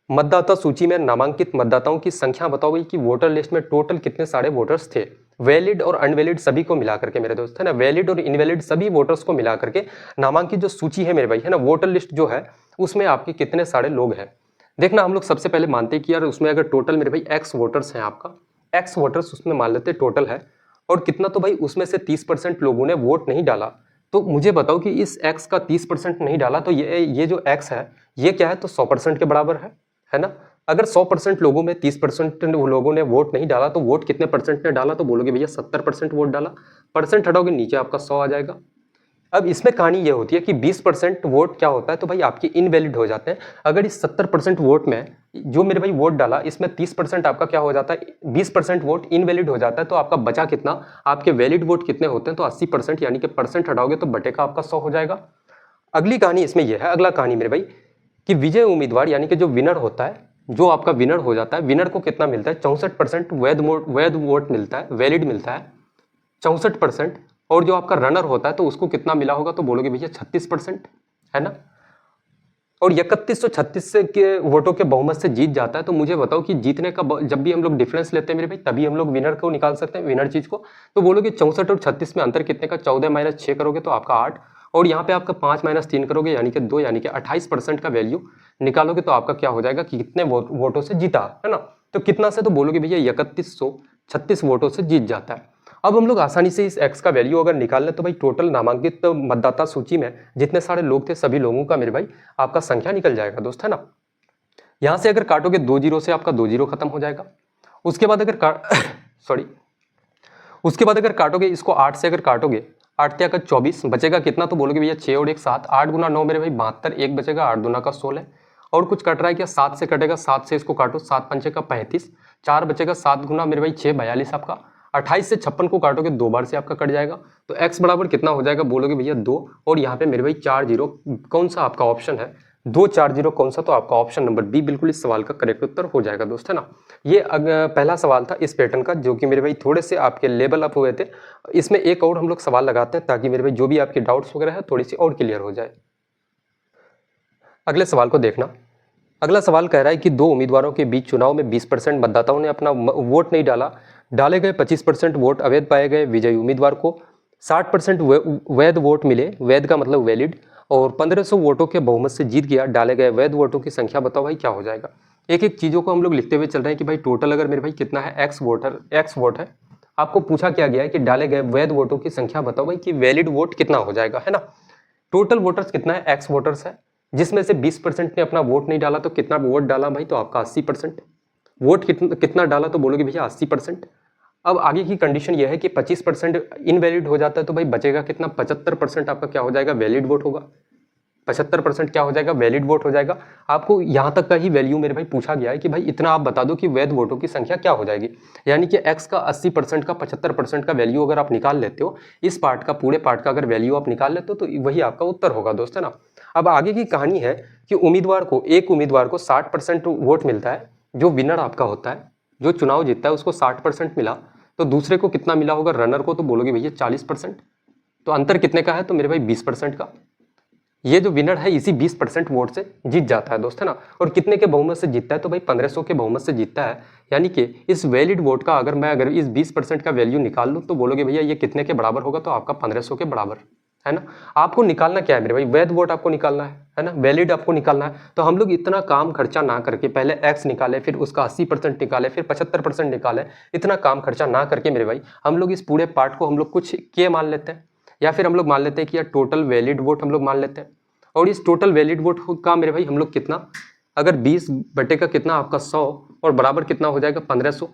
मतदाता सूची में नामांकित मतदाताओं की संख्या बताओ भाई कि वोटर लिस्ट में टोटल कितने सारे वोटर्स थे। वैलिड और अनवैलिड सभी को मिला करके मेरे दोस्त है ना, वैलिड और इनवैलिड सभी वोटर्स को मिला करके नामांकित जो सूची है मेरे भाई है ना, वोटर लिस्ट जो है उसमें आपके कितने सारे लोग हैं। देखना हम लोग सबसे पहले मानते हैं कि यार उसमें अगर टोटल मेरे भाई एक्स वोटर्स हैं, आपका एक्स वोटर्स उसमें मान लेते टोटल है, और कितना तो भाई उसमें से 30% लोगों ने वोट नहीं डाला। तो मुझे बताओ कि इस एक्स का 30% नहीं डाला तो ये जो एक्स है ये क्या है, तो 100% के बराबर है ना। अगर 100% लोगों में 30% लोगों ने वोट नहीं डाला तो वोट कितने परसेंट ने डाला, तो बोलोगे भैया 70% वोट डाला। परसेंट हटाओगे नीचे आपका 100 आ जाएगा। अब इसमें कहानी ये होती है कि 20% वोट क्या होता है, तो भाई आपके इनवैलिड हो जाते हैं। अगर इस 70% वोट में जो मेरे भाई वोट डाला इसमें 30% आपका क्या हो जाता है, 20% वोट इनवैलिड हो जाता है। तो आपका बचा कितना, आपके वैलिड वोट कितने होते हैं, तो 80%, यानी कि परसेंट हटाओगे तो बटे का आपका 100 हो जाएगा। अगली कहानी इसमें यह है, अगला कहानी मेरे भाई कि विजय उम्मीदवार यानी कि जो विनर होता है, जो आपका विनर हो जाता है, विनर को कितना मिलता है, 64% वैध वोट मिलता है, वैलिड मिलता है 64%। और जो आपका रनर होता है तो उसको कितना मिला होगा, तो बोलोगे भैया 36%, है ना। और 3136 से के वोटों के बहुमत से जीत जाता है। तो मुझे बताओ कि जीतने का जब भी हम लोग डिफरेंस लेते हैं मेरे भाई, तभी हम लोग विनर को निकाल सकते हैं, विनर चीज को। तो बोलोगे 64 और 36 में अंतर कितने का, 14 - 6 करोगे तो आपका 8, और यहाँ पे आपका 5 - 3 करोगे यानी कि 2, यानी कि 28% का वैल्यू निकालोगे तो आपका क्या हो जाएगा कि कितने वोटों से जीता, है ना। तो कितना से, तो बोलोगे भैया 3136 वोटों से जीत जाता है। अब हम लोग आसानी से इस x का वैल्यू अगर निकाल लें तो भाई टोटल नामांकित मतदाता सूची में जितने सारे लोग थे सभी लोगों का मेरे भाई आपका संख्या निकल जाएगा दोस्त, है ना। यहां से अगर काटोगे 2 जीरो से आपका 2 जीरो खत्म हो जाएगा। उसके बाद अगर सॉरी उसके बाद अगर काटोगे इसको 8 से, अगर काटोगे 8 × 24 बचेगा कितना, तो बोलोगे भैया 6 और 1 7, 8 × 9 मेरे भाई 72, 1 बचेगा, 8 दूना का 16। और कुछ कट रहा है क्या, 7 से कटेगा, 7 से इसको काटो, 7 पंचे का 35, 4 बचेगा, 7 गुना मेरे भाई 6 42 आपका। 28 से 56 को काटोगे 2 बार से आपका कट जाएगा। तो x बराबर कितना हो जाएगा, बोलोगे भैया 2, और यहाँ पे मेरे भाई 4 जीरो, कौन सा आपका ऑप्शन है 2 4 0 कौन सा, तो आपका ऑप्शन नंबर बी बिल्कुल इस सवाल का करेक्ट उत्तर हो जाएगा दोस्त, है ना। ये पहला सवाल था इस पैटर्न का, जो कि मेरे भाई थोड़े से आपके लेवल अप हुए थे। इसमें एक और हम लोग सवाल लगाते हैं ताकि मेरे भाई जो भी आपके डाउट्स वगैरह है थोड़ी सी और क्लियर हो जाए। अगले सवाल को देखना। अगला सवाल कह रहा है कि 2 उम्मीदवारों के बीच चुनाव में 20% मतदाताओं ने अपना वोट नहीं डाला, डाले गए 25% वोट अवैध पाए गए, विजयी उम्मीदवार को 60% वैध वोट मिले, वैध का मतलब वैलिड, और 1500 वोटों के बहुमत से जीत गया, डाले गए वैध वोटों की संख्या बताओ भाई क्या हो जाएगा। एक एक चीज़ों को हम लोग लिखते हुए चल रहे हैं कि भाई टोटल अगर मेरे भाई कितना है, एक्स वोट है, आपको पूछा क्या गया है कि डाले गए वैध वोटों की संख्या बताओ भाई कि वैलिड वोट कितना हो जाएगा, है ना। टोटल वोटर्स कितना है, एक्स वोटर्स है, जिसमें से 20% ने अपना वोट नहीं डाला, तो कितना वोट डाला भाई, तो आपका 80%। वोट कितना डाला, तो बोलोगे भैया 80%। अब आगे की कंडीशन यह है कि 25% इनवैलिड हो जाता है, तो भाई बचेगा कितना, 75% आपका क्या हो जाएगा, वैलिड वोट होगा। 75% क्या हो जाएगा, वैलिड वोट हो जाएगा। आपको यहाँ तक का ही वैल्यू मेरे भाई पूछा गया है कि भाई इतना आप बता दो कि वैध वोटों की संख्या क्या हो जाएगी, यानी कि x का 80% का 75% का वैल्यू अगर आप निकाल लेते हो, इस पार्ट का पूरे पार्ट का अगर वैल्यू आप निकाल लेते हो तो वही आपका उत्तर होगा दोस्त, है ना। अब आगे की कहानी है कि एक उम्मीदवार को 60% वोट मिलता है, जो विनर आपका होता है, जो चुनाव जीतता है उसको 60% मिला, तो दूसरे को कितना मिला होगा, रनर को, तो बोलोगे भैया 40%। तो अंतर कितने का है, तो मेरे भाई 20% का। ये जो विनर है इसी 20% वोट से जीत जाता है दोस्त, है ना। और कितने के बहुमत से जीतता है, तो भाई 1500 के बहुमत से जीतता है। यानी कि इस वैलिड वोट का अगर इस 20% का वैल्यू निकाल लूँ तो बोलोगे भैया ये कितने के बराबर होगा, तो आपका 1500 के बराबर, है ना। आपको निकालना क्या है मेरे भाई, वैध वोट आपको निकालना है ना, वैलिड आपको निकालना है। तो हम लोग इतना काम खर्चा ना करके पहले एक्स निकाले, फिर उसका 80% निकाले, फिर 75% निकाले, इतना काम खर्चा ना करके मेरे भाई हम लोग इस पूरे पार्ट को हम लोग कुछ के मान लेते हैं, या फिर हम लोग मान लेते हैं कि यार टोटल वैलिड वोट हम लोग मान लेते हैं। और इस टोटल वैलिड वोट का मेरे भाई हम लोग कितना, अगर 20 बटे का कितना आपका 100 और बराबर कितना हो जाएगा 1500,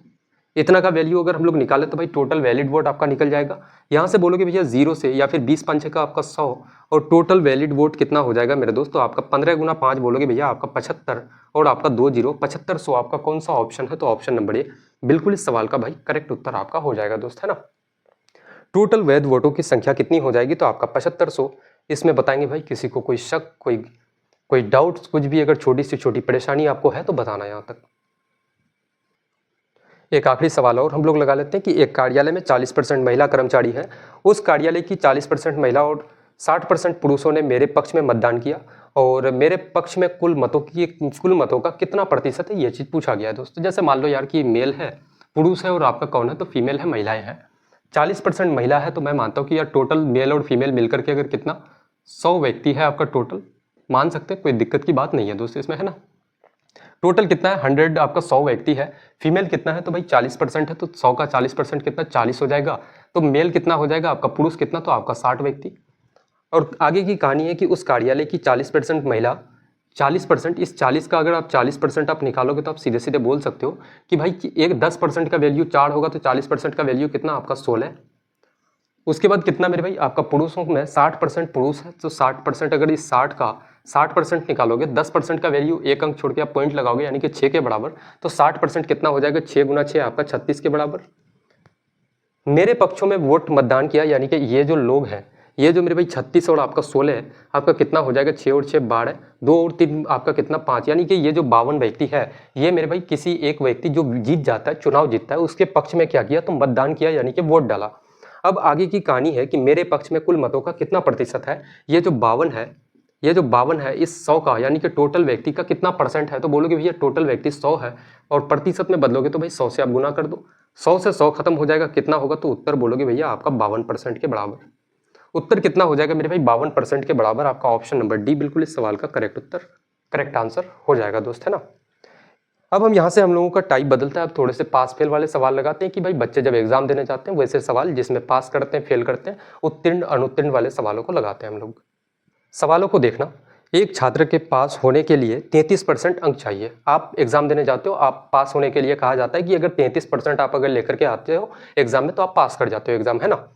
इतना का वैल्यू अगर हम लोग निकाले तो भाई टोटल वैलिड वोट आपका निकल जाएगा। यहाँ से बोलोगे भैया 0 से, या फिर 20 पंचे का आपका 100 और टोटल वैलिड वोट कितना हो जाएगा मेरे दोस्त, तो आपका 15 × 5 बोलोगे भैया आपका 75, और आपका 2 जीरो 7500 आपका कौन सा ऑप्शन है, तो ऑप्शन नंबर ए बिल्कुल इस सवाल का भाई करेक्ट उत्तर आपका हो जाएगा दोस्त, है ना। टोटल वैध वोटों की संख्या कितनी हो जाएगी, तो आपका 7500। इसमें बताएंगे भाई, किसी को कोई शक, कोई डाउट्स, कुछ भी अगर छोटी से छोटी परेशानी आपको है तो बताना। यहाँ तक एक आखिरी सवाल और हम लोग लगा लेते हैं कि एक कार्यालय में 40% महिला कर्मचारी हैं, उस कार्यालय की 40% महिला और 60% पुरुषों ने मेरे पक्ष में मतदान किया, और मेरे पक्ष में कुल मतों का कितना प्रतिशत है, ये चीज़ पूछा गया है दोस्तों। जैसे मान लो यार कि मेल है, पुरुष है और आपका कौन है, तो फीमेल है, महिलाएं हैं। 40% महिला है, तो मैं मानता हूँ कि यार टोटल मेल और फीमेल मिलकर के अगर कितना 100 व्यक्ति है आपका टोटल, मान सकते हैं, कोई दिक्कत की बात नहीं है दोस्तों इसमें, है ना। टोटल कितना है 100, आपका 100 व्यक्ति है। फीमेल कितना है, तो भाई 40% है, तो 100 का 40% कितना 40 हो जाएगा। तो मेल कितना हो जाएगा आपका, पुरुष कितना, तो आपका 60 व्यक्ति। और आगे की कहानी है कि उस कार्यालय की 40% महिला, 40%, इस 40 का अगर आप 40% आप निकालोगे तो आप सीधे सीधे बोल सकते हो कि भाई एक 10% का वैल्यू 4 होगा, तो 40% का वैल्यू कितना आपका 16। उसके बाद कितना मेरे भाई आपका पुरुषों में 60% पुरुष है, तो 60%, अगर इस 60 का 60% निकालोगे, 10% का वैल्यू एक अंक छोड़ के आप पॉइंट लगाओगे यानी कि 6 के बराबर, तो 60% कितना हो जाएगा, 6 गुना 6 आपका 36 के बराबर। मेरे पक्षों में वोट मतदान किया, यानी कि ये जो लोग हैं, ये जो मेरे भाई 36 और आपका 16 है, आपका कितना हो जाएगा, 6 और 6 12, 2 और 3 आपका कितना 5, यानी कि ये जो 52 व्यक्ति है, ये मेरे भाई किसी एक व्यक्ति जो जीत जाता है, चुनाव जीतता है, उसके पक्ष में क्या किया, तो मतदान किया, यानी कि वोट डाला। अब आगे की कहानी है कि मेरे पक्ष में कुल मतों का कितना प्रतिशत है। ये जो 52 है, इस 100 का, यानी कि टोटल व्यक्ति का कितना परसेंट है, तो बोलोगे भैया टोटल व्यक्ति 100 है और प्रतिशत में बदलोगे तो भाई 100 से आप गुना कर दो, 100 से 100 खत्म हो जाएगा, कितना होगा, तो उत्तर बोलोगे भैया आपका 52% के बराबर। उत्तर कितना हो जाएगा मेरे भाई, 52% के बराबर। आपका ऑप्शन नंबर डी बिल्कुल इस सवाल का करेक्ट आंसर हो जाएगा दोस्त, है ना। अब हम यहाँ से हम लोगों का टाइप बदलता है, अब थोड़े से पास फेल वाले सवाल लगाते हैं कि भाई बच्चे जब एग्जाम देने जाते हैं वैसे सवाल जिसमें पास करते हैं, फेल करते हैं, उत्तीर्ण अनुत्तीर्ण वाले सवालों को लगाते हैं हम लोग। सवालों को देखना, एक छात्र के पास होने के लिए 33% अंक चाहिए। आप एग्जाम देने जाते हो, आप पास होने के लिए कहा जाता है कि अगर 33% आप अगर लेकर के आते हो एग्जाम में तो आप पास कर जाते हो एग्जाम, है ना।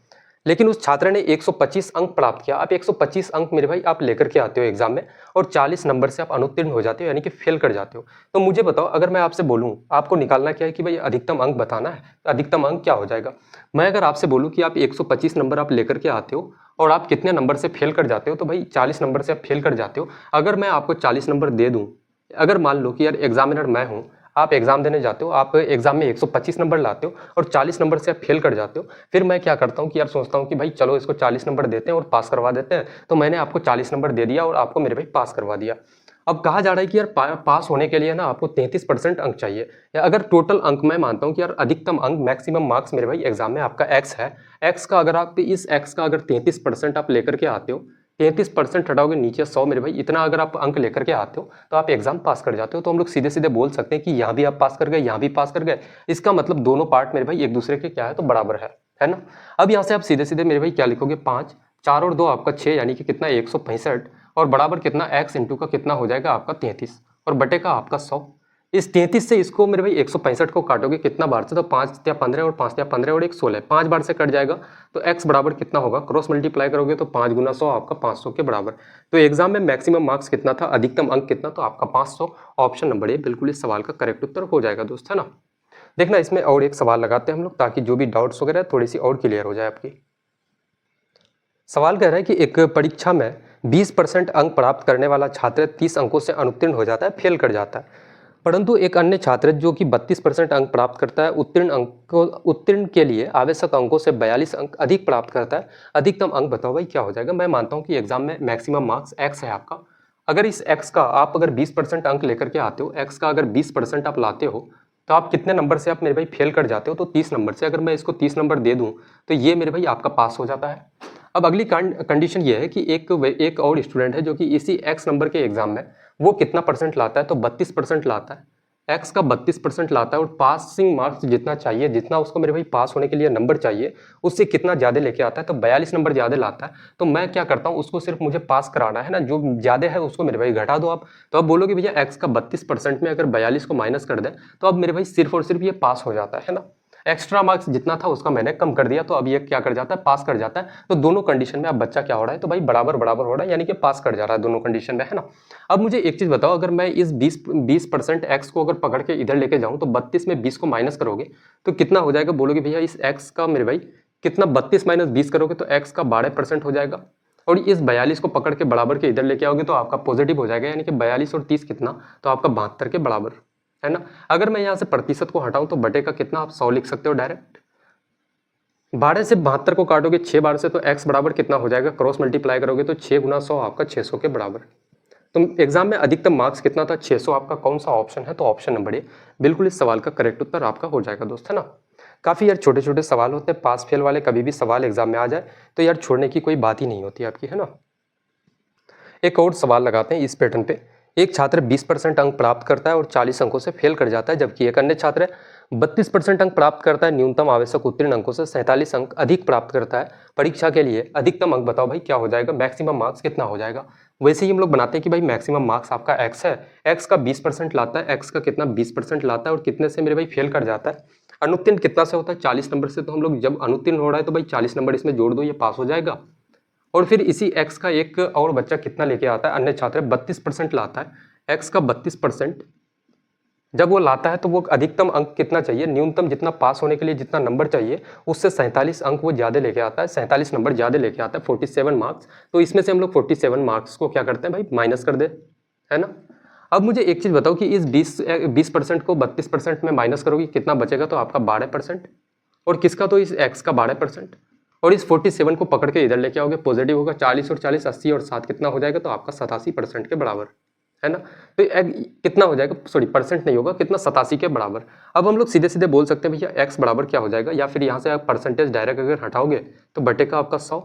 लेकिन उस छात्र ने 125 अंक प्राप्त किया। आप 125 अंक मेरे भाई आप लेकर के आते हो एग्जाम में और 40 नंबर से आप अनुत्तीर्ण हो जाते हो, यानी कि फेल कर जाते हो। तो मुझे बताओ, अगर मैं आपसे बोलूं आपको निकालना क्या है कि भाई अधिकतम अंक बताना है, तो अधिकतम अंक क्या हो जाएगा। मैं अगर आपसे बोलूं कि आप 125 नंबर आप लेकर के आते हो और आप कितने नंबर से फेल कर जाते हो, तो भाई 40 नंबर से आप फेल कर जाते हो। अगर मैं आपको 40 नंबर दे दूं, अगर मान लो कि यार एग्जामिनर मैं हूं, आप एग्जाम देने जाते हो, आप एग्जाम में 125 नंबर लाते हो और 40 नंबर से आप फेल कर जाते हो, फिर मैं क्या करता हूँ कि यार सोचता हूँ कि भाई चलो इसको 40 नंबर देते हैं और पास करवा देते हैं। तो मैंने आपको 40 नंबर दे दिया और आपको मेरे भाई पास करवा दिया। अब कहा जा रहा है कि यार पास होने के लिए ना आपको 33% अंक चाहिए, या अगर टोटल अंक मैं मानता हूँ कि यार अधिकतम अंक मैक्सिमम मार्क्स मेरे भाई एग्जाम में आपका एक्स है, एक्स का अगर आप इस एक्स का अगर 33% आप लेकर के आते हो, 33% हटाओगे नीचे 100 मेरे भाई, इतना अगर आप अंक लेकर के आते हो तो आप एग्जाम पास कर जाते हो। तो हम लोग सीधे सीधे बोल सकते हैं कि यहाँ भी आप पास कर गए, यहाँ भी पास कर गए। इसका मतलब दोनों पार्ट मेरे भाई एक दूसरे के क्या है, तो बराबर है ना। अब यहाँ से आप सीधे सीधे मेरे भाई क्या लिखोगे, 5, 4 और 2 आपका 6, यानी कि कितना 165 और बराबर कितना x इंटू का कितना हो जाएगा आपका 33 और बटे का आपका 100। इस 33 से इसको मेरे भाई 165 को काटोगे कितना बार से, तो 5 या 15 और 5 या 15 और 1 16, 5 बार से कट जाएगा। तो x बराबर कितना होगा, क्रॉस मल्टीप्लाई करोगे तो 5 गुना 100 आपका 500 के बराबर। तो एग्जाम में मैक्सिमम मार्क्स कितना था, अधिकतम अंक कितना, तो आपका 500। ऑप्शन नंबर ए बिल्कुल इस सवाल का करेक्ट उत्तर हो जाएगा दोस्त, है ना। देखना इसमें और एक सवाल लगाते हैं हम लोग, ताकि जो भी डाउट्स वगैरह थोड़ी सी और क्लियर हो जाए आपकी। सवाल कह रहा है कि एक परीक्षा में 20% अंक प्राप्त करने वाला छात्र 30 अंकों से अनुत्तीर्ण हो जाता है, फेल कर जाता है, परंतु एक अन्य छात्र जो कि 32% अंक प्राप्त करता है, उत्तीर्ण के लिए आवश्यक अंकों से 42 अंक अधिक प्राप्त करता है। अधिकतम अंक बताओ भाई क्या हो जाएगा। मैं मानता हूं कि एग्जाम में मैक्सिमम मार्क्स x है आपका, अगर इस x का आप अगर 20% अंक लेकर के आते हो, x का अगर 20% आप लाते हो, तो आप कितने नंबर से आप मेरे भाई फेल कर जाते हो, तो 30 नंबर से। अगर मैं इसको 30 नंबर दे दूं तो ये मेरे भाई आपका पास हो जाता है। अब अगली कंडीशन ये है कि एक और स्टूडेंट है जो कि इसी x नंबर के एग्जाम में वो कितना परसेंट लाता है, तो 32% लाता है, x का 32% लाता है और पासिंग मार्क्स जितना चाहिए, जितना उसको मेरे भाई पास होने के लिए नंबर चाहिए, उससे कितना ज़्यादा लेके आता है, तो 42 नंबर ज़्यादा लाता है। तो मैं क्या करता हूँ, उसको सिर्फ मुझे पास कराना है ना, जो ज़्यादा है उसको मेरे भाई घटा दो आप। तो अब बोलोगे भैया x का 32% में अगर 42 को माइनस कर दें तो अब मेरे भाई सिर्फ और सिर्फ ये पास हो जाता है ना। एक्स्ट्रा मार्क्स जितना था उसका मैंने कम कर दिया, तो अब ये क्या कर जाता है, पास कर जाता है। तो दोनों कंडीशन में अब बच्चा क्या हो रहा है, तो भाई बराबर बराबर हो रहा है, यानी कि पास कर जा रहा है दोनों कंडीशन में, है ना। अब मुझे एक चीज बताओ, अगर मैं इस 20% एक्स को अगर पकड़ के इधर लेके जाऊं तो 32 में 20 को माइनस करोगे तो कितना हो जाएगा, बोलोगे भैया इस एक्स का मेरे भाई कितना, 32 माइनस 20 करोगे तो एक्स का 12% हो जाएगा, और इस 42 को पकड़ के बराबर के इधर लेके आओगे तो आपका पॉजिटिव हो जाएगा, यानी कि 42 और 30 कितना, तो आपका 72 के बराबर, है ना। अगर मैं यहाँ से प्रतिशत को हटाऊं तो बटे का कितना, आप 100 लिख सकते हो डायरेक्ट। 12 से 72 को काटोगे 6 बार से तो x बराबर कितना हो जाएगा, क्रॉस मल्टीप्लाई करोगे तो 6 गुना 100 आपका 600 के बराबर। तो एग्जाम में अधिकतम मार्क्स कितना था 600, आपका कौन सा ऑप्शन है, तो ऑप्शन नंबर ए बिल्कुल इस सवाल का करेक्ट उत्तर आपका हो जाएगा दोस्त, है ना। काफ़ी यार छोटे छोटे सवाल होते हैं, पास फेल वाले कभी भी सवाल एग्जाम में आ जाए तो यार छोड़ने की कोई बात ही नहीं होती आपकी, है ना। एक और सवाल लगाते हैं इस पैटर्न पे। एक छात्र 20% अंक प्राप्त करता है और 40 अंकों से फेल कर जाता है, जबकि एक अन्य छात्र 32% अंक प्राप्त करता है, न्यूनतम आवश्यक उत्तीर्ण अंकों से 47 अंक अधिक प्राप्त करता है। परीक्षा के लिए अधिकतम अंक बताओ भाई क्या हो जाएगा, मैक्सिमम मार्क्स कितना हो जाएगा। वैसे ही हम लोग बनाते हैं कि भाई मैक्सिमम मार्क्स आपका एक्स है, एक्स का 20% लाता है, एक्स का कितना 20% लाता है और कितने से मेरे भाई फेल कर जाता है। अनुत्तीर्ण कितना से होता है 40 नंबर से, तो हम लोग जब अनुत्तीर्ण हो रहा है तो भाई 40 नंबर इसमें जोड़ दो, ये पास हो जाएगा। और फिर इसी x का एक और बच्चा कितना लेके आता है, अन्य छात्र 32% लाता है। x का 32% जब वो लाता है तो वो अधिकतम अंक कितना चाहिए, न्यूनतम जितना पास होने के लिए जितना नंबर चाहिए उससे 47 अंक वो ज्यादा लेके आता है, 47 नंबर ज्यादा लेके आता है, 47 मार्क्स। तो इसमें से हम लोग 47 मार्क्स को क्या करते हैं भाई, माइनस कर दे, है ना। अब मुझे एक चीज बताओ कि इस 20% को 32% में माइनस करोगे कितना बचेगा, तो आपका 12%। और किसका, तो इस x का 12%। और इस 47 को पकड़ के इधर लेके आओगे, पॉजिटिव होगा, 40 और 40 80 और 7 कितना हो जाएगा, तो आपका 87% के बराबर, है ना। तो कितना हो जाएगा, सॉरी परसेंट नहीं होगा, कितना 87 के बराबर। अब हम लोग सीधे सीधे बोल सकते हैं भैया x बराबर क्या हो जाएगा, या फिर यहाँ से आप परसेंटेज डायरेक्ट अगर हटाओगे तो बटे का आपका 100।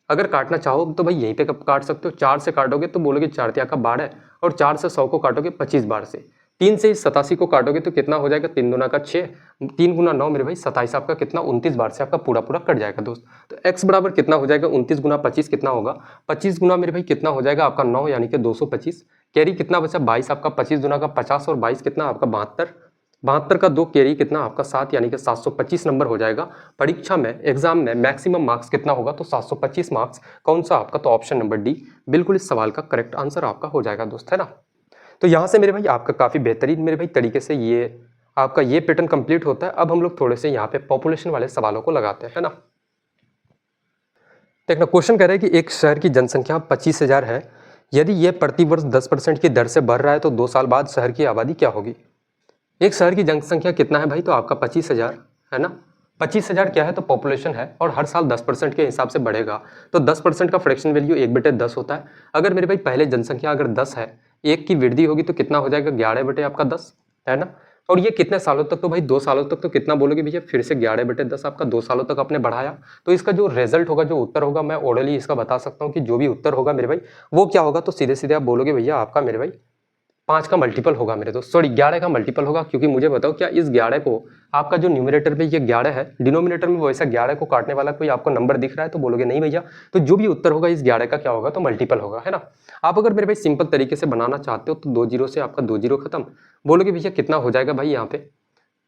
अगर काटना चाहो तो भाई यहीं पे कब काट सकते हो, 4 से काटोगे तो बोलोगे 4 तिया का 12 और 4 से 100 को काटोगे 25 बार से, 3 से इस 87 को काटोगे तो कितना हो जाएगा, 3 दूना का 6, 3 गुना 9 मेरे भाई 27, आपका कितना 29 बार से आपका पूरा पूरा कट जाएगा दोस्त। तो x बराबर कितना हो जाएगा, 29 गुना 25 कितना होगा, 25 गुना मेरे भाई कितना हो जाएगा आपका 9 यानी कि 225। कैरी कितना बचा 22, आपका 25 दुना का 50 और 22 कितना आपका 72, 72 का 2 कैरी कितना आपका 7 यानी कि 725 नंबर हो जाएगा। परीक्षा में एग्जाम में मैक्सिमम मार्क्स कितना होगा, तो 725 मार्क्स, कौन सा आपका, तो ऑप्शन नंबर डी बिल्कुल इस सवाल का करेक्ट आंसर आपका हो जाएगा दोस्त, है ना। तो यहाँ से मेरे भाई आपका काफी बेहतरीन मेरे भाई तरीके से ये आपका ये पैटर्न कंप्लीट होता है। अब हम लोग थोड़े से यहाँ पे पॉपुलेशन वाले सवालों को लगाते हैं, है ना। देखना क्वेश्चन कह रहा है कि एक शहर की जनसंख्या 25,000 है, यदि यह प्रति वर्ष 10% की दर से बढ़ रहा है तो 2 साल बाद शहर की आबादी क्या होगी। एक शहर की जनसंख्या कितना है भाई, तो आपका 25,000, है ना। 25,000 क्या है, तो पॉपुलेशन है और हर साल 10% के हिसाब से बढ़ेगा। तो 10% का फ्रैक्शन वैल्यू 1/10 होता है। अगर मेरे भाई पहले जनसंख्या अगर 10 है, एक की वृद्धि होगी तो कितना हो जाएगा 11 आपका 10, है ना। और ये कितने सालों तक, तो भाई 2 सालों तक, तो कितना बोलोगे भैया फिर से 11/10 आपका 2 सालों तक आपने बढ़ाया। तो इसका जो रिजल्ट होगा, जो उत्तर होगा, मैं ओरली इसका बता सकता हूँ कि जो भी उत्तर होगा मेरे भाई वो क्या होगा, तो सीधे सीधे आप बोलोगे भैया आपका मेरे भाई 5 का मल्टीपल होगा मेरे दोस्त, सॉरी 11 का मल्टीपल होगा। क्योंकि मुझे बताओ क्या इस 11 को आपका जो न्यूमरेटर में ये 11 है, डिनोमिनेटर में वैसा 11 को काटने वाला कोई आपको नंबर दिख रहा है, तो बोलोगे नहीं भैया, तो जो भी उत्तर होगा इस 11 का क्या होगा, तो मल्टीपल होगा, है ना। आप अगर मेरे भाई सिंपल तरीके से बनाना चाहते हो तो 2 जीरो से आपका 2 जीरो खत्म, बोलोगे भैया कितना हो जाएगा भाई यहाँ पे,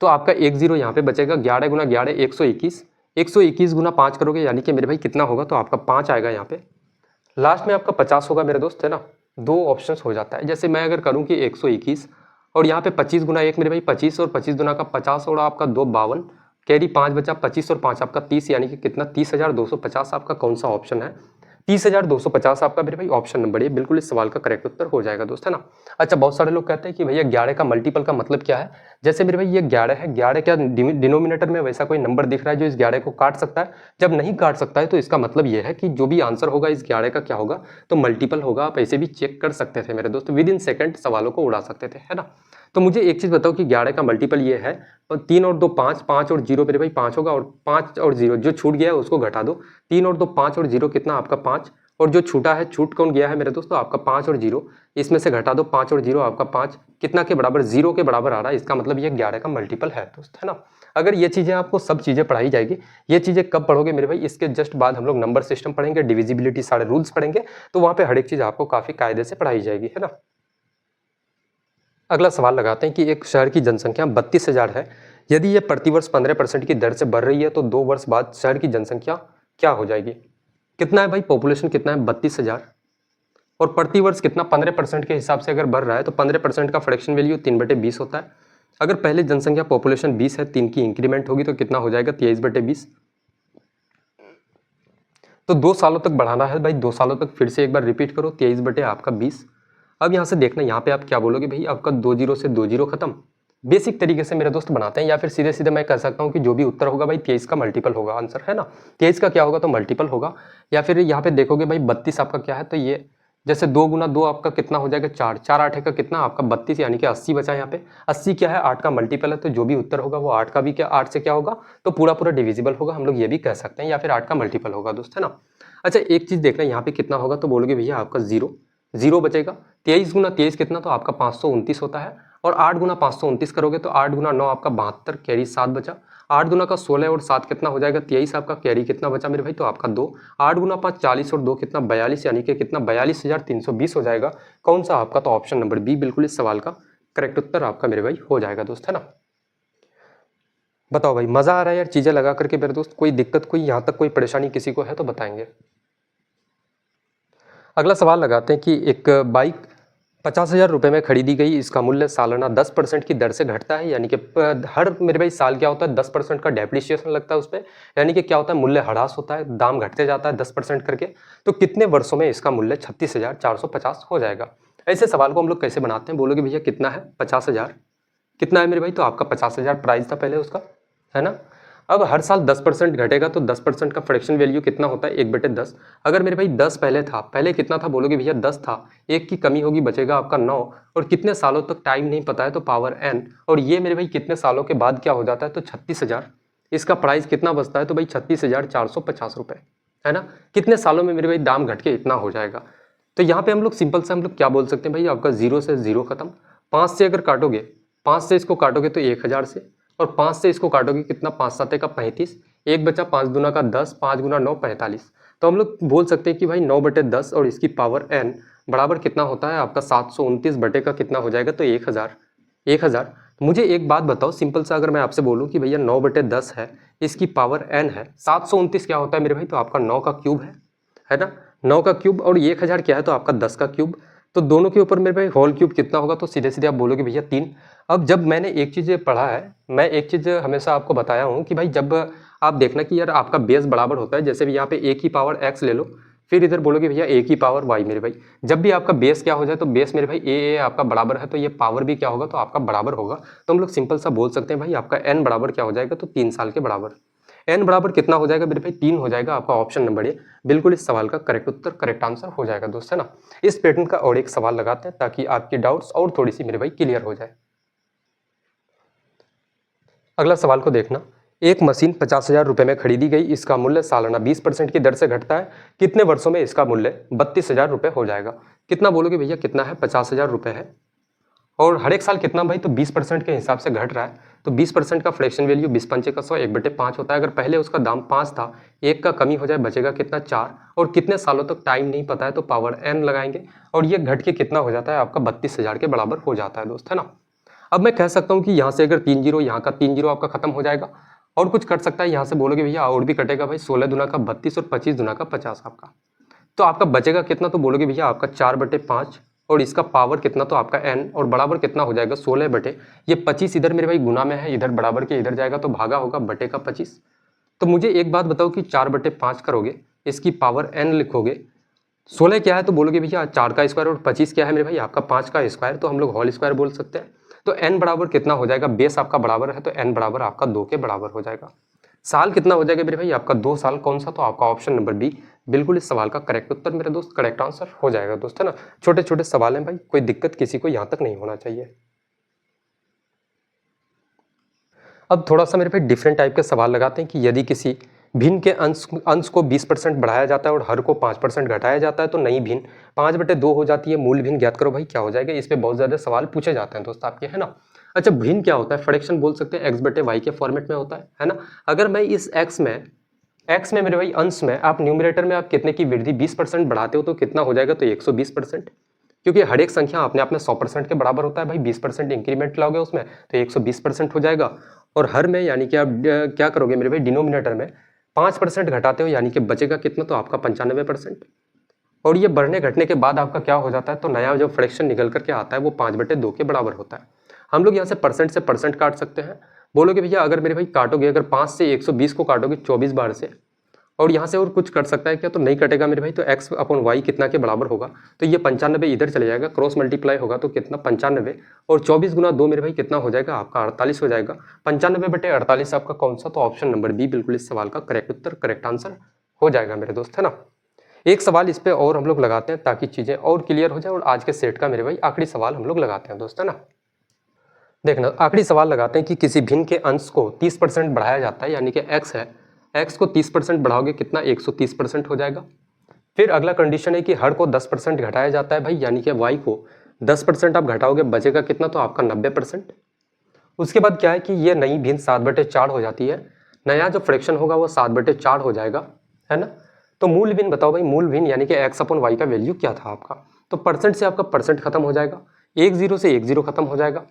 तो आपका 1 जीरो यहाँ पे बचेगा, 11 गुना 11 121, 121 गुना 5 करोगे यानी कि मेरे भाई कितना होगा, तो आपका 5 आएगा यहाँ पे, लास्ट में आपका 50 होगा मेरे दोस्त, है ना। 2 ऑप्शंस हो जाता है। जैसे मैं अगर करूं कि 121 और यहाँ पे 25 गुना 1 मेरे भाई 25 और 25 गुना का 50 और आपका 2 52, कैरी 5 बचा, 25 और 5 आपका 30 यानी कि कितना 30,250 आपका कौन सा ऑप्शन है, 30,250 आपका मेरे भाई ऑप्शन नंबर ए बिल्कुल इस सवाल का करेक्ट उत्तर हो जाएगा दोस्त, है ना। अच्छा बहुत सारे लोग कहते हैं कि भैया 11 का मल्टीपल का मतलब क्या है। जैसे मेरे भाई ये 11 है, 11 क्या डिनोमिनेटर में वैसा कोई नंबर दिख रहा है जो इस 11 को काट सकता है, जब नहीं काट सकता है तो इसका मतलब ये है कि जो भी आंसर होगा इस 11 का क्या होगा, तो मल्टीपल होगा। आप ऐसे भी चेक कर सकते थे मेरे दोस्त, विद इन सेकंड सवालों को उड़ा सकते थे, है ना। तो मुझे एक चीज बताओ कि 11 का मल्टीपल ये है, 3 और 2 5, 5 और 0 मेरे भाई 5 होगा, और 5 और 0 जो छूट गया है उसको घटा दो, 3 और 2 5 और 0 कितना आपका 5, और जो छूटा है छूट कौन गया है मेरे दोस्तों, आपका 5 और 0, इसमें से घटा दो 5 और 0 आपका 5 कितना के बराबर, 0 के बराबर आ रहा है। इसका मतलब ये 11 का मल्टीपल है दोस्त, है ना। अगर ये चीजें आपको सब चीजें पढ़ाई जाएगी, ये चीजें कब पढ़ोगे मेरे भाई, इसके जस्ट बाद हम लोग नंबर सिस्टम पढ़ेंगे, डिविजिबिलिटी सारे रूल्स पढ़ेंगे, तो वहां पे हर एक चीज आपको काफी कायदे से पढ़ाई जाएगी, है ना। अगला सवाल लगाते हैं कि एक शहर की जनसंख्या 32,000 है, यदि यह प्रतिवर्ष 15% की दर से बढ़ रही है तो 2 वर्ष बाद शहर की जनसंख्या क्या हो जाएगी। कितना है भाई, पॉपुलेशन कितना है 32,000 और प्रतिवर्ष कितना 15% के हिसाब से अगर बढ़ रहा है, तो 15% का फ्रैक्शन वैल्यू 3/20 होता है। अगर पहले जनसंख्या पॉपुलेशन 20 है, 3 की इंक्रीमेंट होगी तो कितना हो जाएगा 23/20। तो 2 सालों तक बढ़ाना है भाई, 2 सालों तक फिर से एक बार रिपीट करो, 23/20। अब यहाँ से देखना, यहाँ पे आप क्या बोलोगे भाई, आपका 2 जीरो से 2 जीरो खत्म। बेसिक तरीके से मेरे दोस्त बनाते हैं, या फिर सीधे सीधे मैं कह सकता हूँ कि जो भी उत्तर होगा भाई 23 का मल्टीपल होगा आंसर, है ना। 23 का क्या होगा, तो मल्टीपल होगा। या फिर यहाँ पे देखोगे भाई 32 आपका क्या है, तो ये जैसे 2 गुना 2 आपका कितना हो जाएगा 4, 4 8 का कितना आपका 32 यानी कि 80 बचा यहाँ पे। 80 क्या है 8 का मल्टीपल है, तो जो भी उत्तर होगा वो 8 का भी क्या 8 से क्या होगा तो पूरा पूरा डिविजिबल होगा, हम लोग ये भी कह सकते हैं, या फिर 8 का मल्टीपल होगा दोस्त, है ना। अच्छा एक चीज देखना यहाँ पे कितना होगा, तो बोलोगे भैया आपका 0 बचेगा। 23 गुना 23 कितना, तो आपका 529 होता है। और 8 गुना 529 करोगे तो 8 गुना 9 आपका 72, कैरी 7 बचा। 8 गुना का 16 और 7 कितना हो जाएगा 23 आपका, कैरी कितना बचा मेरे भाई, तो आपका 2। 8 गुना 5 40 और 2 कितना 42, यानी कि कितना 42,320 हो जाएगा। कौन सा आपका, तो ऑप्शन नंबर बी बिल्कुल इस सवाल का करेक्ट उत्तर आपका मेरे भाई हो जाएगा दोस्त, है ना। बताओ भाई मजा आ रहा है यार चीजें लगा करके मेरे दोस्त, कोई दिक्कत कोई यहाँ तक कोई परेशानी किसी को है तो बताएंगे। अगला सवाल लगाते हैं कि एक बाइक 50,000 रुपये में खरीदी गई, इसका मूल्य सालाना 10% की दर से घटता है, यानी कि हर मेरे भाई साल क्या होता है 10% का डेप्रिसिएशन लगता है उस पर, यानी कि क्या होता है मूल्य ह्रास होता है, दाम घटते जाता है 10% करके। तो कितने वर्षों में इसका मूल्य 36,450 हो जाएगा। ऐसे सवाल को हम लोग कैसे बनाते हैं, बोलोगे भैया कितना है 50,000 कितना है मेरे भाई, तो आपका 50,000 प्राइस था पहले उसका, है ना। अब हर साल 10% घटेगा तो 10% का फ्रैक्शन वैल्यू कितना होता है 1/10। अगर मेरे भाई 10 पहले था, पहले कितना था बोलोगे भैया 10 था, 1 की कमी होगी बचेगा आपका 9, और कितने सालों तक टाइम नहीं पता है तो पावर n, और ये मेरे भाई कितने सालों के बाद क्या हो जाता है तो 36,000। इसका प्राइस कितना बचता है तो भाई 36,450 रुपये, है ना। कितने सालों में मेरे भाई दाम घट के इतना हो जाएगा। तो यहाँ पे हम लोग सिंपल से हम लोग क्या बोल सकते हैं भाई, आपका 0 से 0 खत्म। 5 से अगर काटोगे, 5 से इसको काटोगे तो 1,000 से, और 5 से इसको काटोगे कितना 5 7 का 35, एक बचा 5 दूना का 10, 5 गुना 9 45। तो हम लोग बोल सकते हैं कि भाई 9/10 और इसकी पावर n बराबर कितना होता है आपका 729 बटे का कितना हो जाएगा तो 1,000। 1,000 मुझे एक बात बताओ सिंपल सा, अगर मैं आपसे बोलूं कि भैया 9/10 है, इसकी पावर n है, 729 क्या होता है मेरे भाई, तो आपका 9 का क्यूब है ना। 9 का क्यूब और 1,000 क्या है तो आपका 10 का क्यूब, तो दोनों के ऊपर मेरे भाई होल क्यूब कितना होगा, तो सीधे सीधे आप बोलोगे भैया 3। अब जब मैंने एक चीज़ पढ़ा है, मैं एक चीज़ हमेशा आपको बताया हूँ कि भाई जब आप देखना कि यार आपका बेस बराबर होता है, जैसे भी यहाँ पे a की पावर x ले लो, फिर इधर बोलोगे भैया a की पावर y मेरे भाई, जब भी आपका बेस क्या हो जाए तो बेस मेरे भाई a आपका बराबर है, तो ये पावर भी क्या होगा तो आपका बराबर होगा। तो हम लोग सिंपल सा बोल सकते हैं भाई आपका n बराबर क्या हो जाएगा तो 3 साल के बराबर। n बराबर कितना हो जाएगा मेरे भाई 3 हो जाएगा, आपका ऑप्शन नंबर ए बिल्कुल इस सवाल का करेक्ट उत्तर करेक्ट आंसर हो जाएगा दोस्त, है ना। इस पैटर्न का और एक सवाल लगाते हैं ताकि आपकी डाउट्स और थोड़ी सी मेरे भाई क्लियर हो जाए। अगला सवाल को देखना, एक मशीन 50,000 रुपये में खरीदी गई, इसका मूल्य सालाना 20% की दर से घटता है, कितने वर्षों में इसका मूल्य 32,000 रुपये हो जाएगा। कितना बोलोगे भैया कितना है 50,000 रुपये है, और हर एक साल कितना भाई तो 20% के हिसाब से घट रहा है, तो 20% का फ्रैक्शन वैल्यू 20 पंचे का 100 1/5 होता है। अगर पहले उसका दाम 5 था, 1 का कमी हो जाए बचेगा कितना 4, और कितने सालों तक टाइम नहीं पता है तो पावर n लगाएंगे, और ये घट के कितना हो जाता है आपका 32,000 के बराबर हो जाता है दोस्त, है ना। अब मैं कह सकता हूँ कि यहाँ से अगर 3 जीरो, यहाँ का 3 जीरो आपका खत्म हो जाएगा, और कुछ कट सकता है यहाँ से, बोलोगे भैया और भी कटेगा भाई, 16 दूना का 32 और 25 दूना का 50 आपका, तो आपका बचेगा कितना, तो बोलोगे भैया आपका 4/5, और इसका पावर कितना तो आपका n, और बराबर कितना हो जाएगा 16 बटे ये 25, इधर मेरे भाई गुना में है, इधर बराबर के इधर जाएगा तो भागा होगा बटे का 25। तो मुझे एक बात बताओ कि 4/5 करोगे, इसकी पावर n लिखोगे, 16 क्या है तो बोलोगे भैया 4 का स्क्वायर, और 25 क्या है मेरे भाई आपका 5 का स्क्वायर, तो हम लोग होल स्क्वायर बोल सकते हैं। तो n बराबर कितना हो जाएगा, बेस आपका बराबर है तो n बराबर आपका 2 के बराबर हो जाएगा। साल कितना हो जाएगा मेरे भाई आपका 2 साल, कौन सा, तो आपका ऑप्शन नंबर बी बिल्कुल इस सवाल का करेक्ट उत्तर मेरे दोस्त करेक्ट आंसर हो जाएगा दोस्त, है ना। छोटे छोटे सवाल हैं भाई, कोई दिक्कत किसी को यहाँ तक नहीं होना चाहिए। अब थोड़ा सा मेरे भाई डिफरेंट टाइप के सवाल लगाते हैं कि यदि किसी भिन्न के अंश को 20% बढ़ाया जाता है और हर को 5% घटाया जाता है तो नई भिन्न 5/2 हो जाती है, मूल भिन्न ज्ञात करो भाई क्या हो जाएगा। इस पे बहुत ज्यादा सवाल पूछे जाते हैं दोस्त आपके, है ना। अच्छा भिन्न क्या होता है, फ्रैक्शन बोल सकते हैं, x/y के फॉर्मेट में होता है ना। अगर मैं इस x में मेरे भाई अंश में आप न्यूमरेटर में आप कितने की वृद्धि 20% बढ़ाते हो तो कितना हो जाएगा तो 120%, क्योंकि हर एक संख्या अपने आप में 100% के बराबर होता है भाई, 20% इंक्रीमेंट लाओगे उसमें तो 120% हो जाएगा। और हर में यानी कि आप क्या करोगे मेरे भाई डिनोमिनेटर में 5% घटाते हो, यानी कि बचेगा कितना तो आपका 95%। और ये बढ़ने घटने के बाद आपका क्या हो जाता है तो नया जो फ्रैक्शन निकल करके आता है वो 5/2 के बराबर होता है। हम लोग यहाँ से परसेंट काट सकते हैं, बोलोगे भैया अगर मेरे भाई काटोगे, अगर 5 से 120 को काटोगे 24 बार से, और यहाँ से और कुछ कर सकता है क्या तो नहीं कटेगा मेरे भाई, तो x/y कितना के बराबर होगा, तो ये 95 इधर चले जाएगा, क्रॉस मल्टीप्लाई होगा तो कितना 95, और 24 गुना 2 मेरे भाई कितना हो जाएगा आपका 48 हो जाएगा। 95/48 आपका कौन सा, तो ऑप्शन नंबर बी बिल्कुल इस सवाल का करेक्ट उत्तर करेक्ट आंसर हो जाएगा मेरे दोस्त, है ना। एक सवाल इस पे और हम लोग लगाते हैं ताकि चीज़ें और क्लियर हो जाए, और आज के सेट का मेरे भाई आखिरी सवाल हम लोग लगाते हैं दोस्त, है ना। देखना, आखिरी सवाल लगाते हैं कि किसी भिन्न के अंश को 30% बढ़ाया जाता है, यानी कि x है, x को 30% बढ़ाओगे कितना, 130% हो जाएगा। फिर अगला कंडीशन है कि हर को 10% घटाया जाता है भाई, यानी कि y को 10% आप घटाओगे बचेगा कितना, तो आपका 90%। उसके बाद क्या है कि ये नई भिन्न 7/4 हो जाती है, नया जो फ्रैक्शन होगा वो 7/4 हो जाएगा, है ना। तो मूल भिन्न बताओ भाई, मूल भिन्न यानी कि x/y का वैल्यू क्या था आपका, तो परसेंट से आपका परसेंट खत्म हो जाएगा, 10 से 10 खत्म हो जाएगा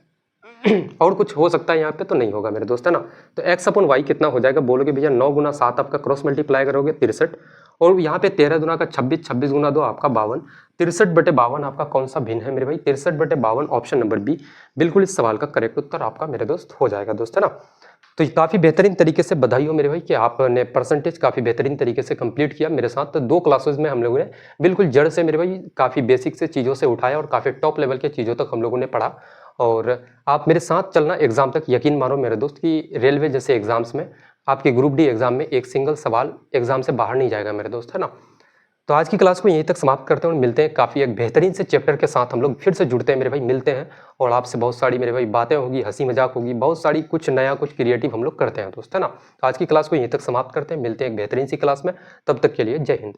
और कुछ हो सकता है यहाँ पे तो नहीं होगा मेरे दोस्त, है ना। तो x/y कितना हो जाएगा, बोलोगे भैया 9 × 7 आपका क्रॉस मल्टीप्लाई करोगे 63, और यहाँ पे 13 दूना का 26, 26 × 2 आपका 52, 63/52 आपका कौन सा भिन्न है मेरे भाई, 63/52 ऑप्शन नंबर बी बिल्कुल इस सवाल का करेक्ट उत्तर आपका मेरे दोस्त हो जाएगा दोस्त, है ना। तो काफ़ी बेहतरीन तरीके से बधाई हो मेरे भाई कि आपने परसेंटेज काफ़ी बेहतरीन तरीके से कंप्लीट किया मेरे साथ। तो 2 क्लासेज में हम लोगों ने बिल्कुल जड़ से मेरे भाई काफ़ी बेसिक से चीज़ों से उठाया और काफ़ी टॉप लेवल के चीज़ों तक हम लोगों ने पढ़ा, और आप मेरे साथ चलना एग्जाम तक। यकीन मानो मेरे दोस्त कि रेलवे जैसे एग्जाम्स में, आपके ग्रुप डी एग्जाम में एक सिंगल सवाल एग्जाम से बाहर नहीं जाएगा मेरे दोस्त, है ना। तो आज की क्लास को यहीं तक समाप्त करते हैं और मिलते हैं काफ़ी एक बेहतरीन से चैप्टर के साथ। हम लोग फिर से जुड़ते हैं मेरे भाई, मिलते हैं और आपसे बहुत सारी मेरे भाई बातें होगी, हंसी मजाक होगी, बहुत सारी कुछ नया कुछ क्रिएटिव हम लोग करते हैं दोस्त, है ना। तो आज की क्लास को यहीं तक समाप्त करते हैं, मिलते हैं एक बेहतरीन सी क्लास में, तब तक के लिए जय हिंद।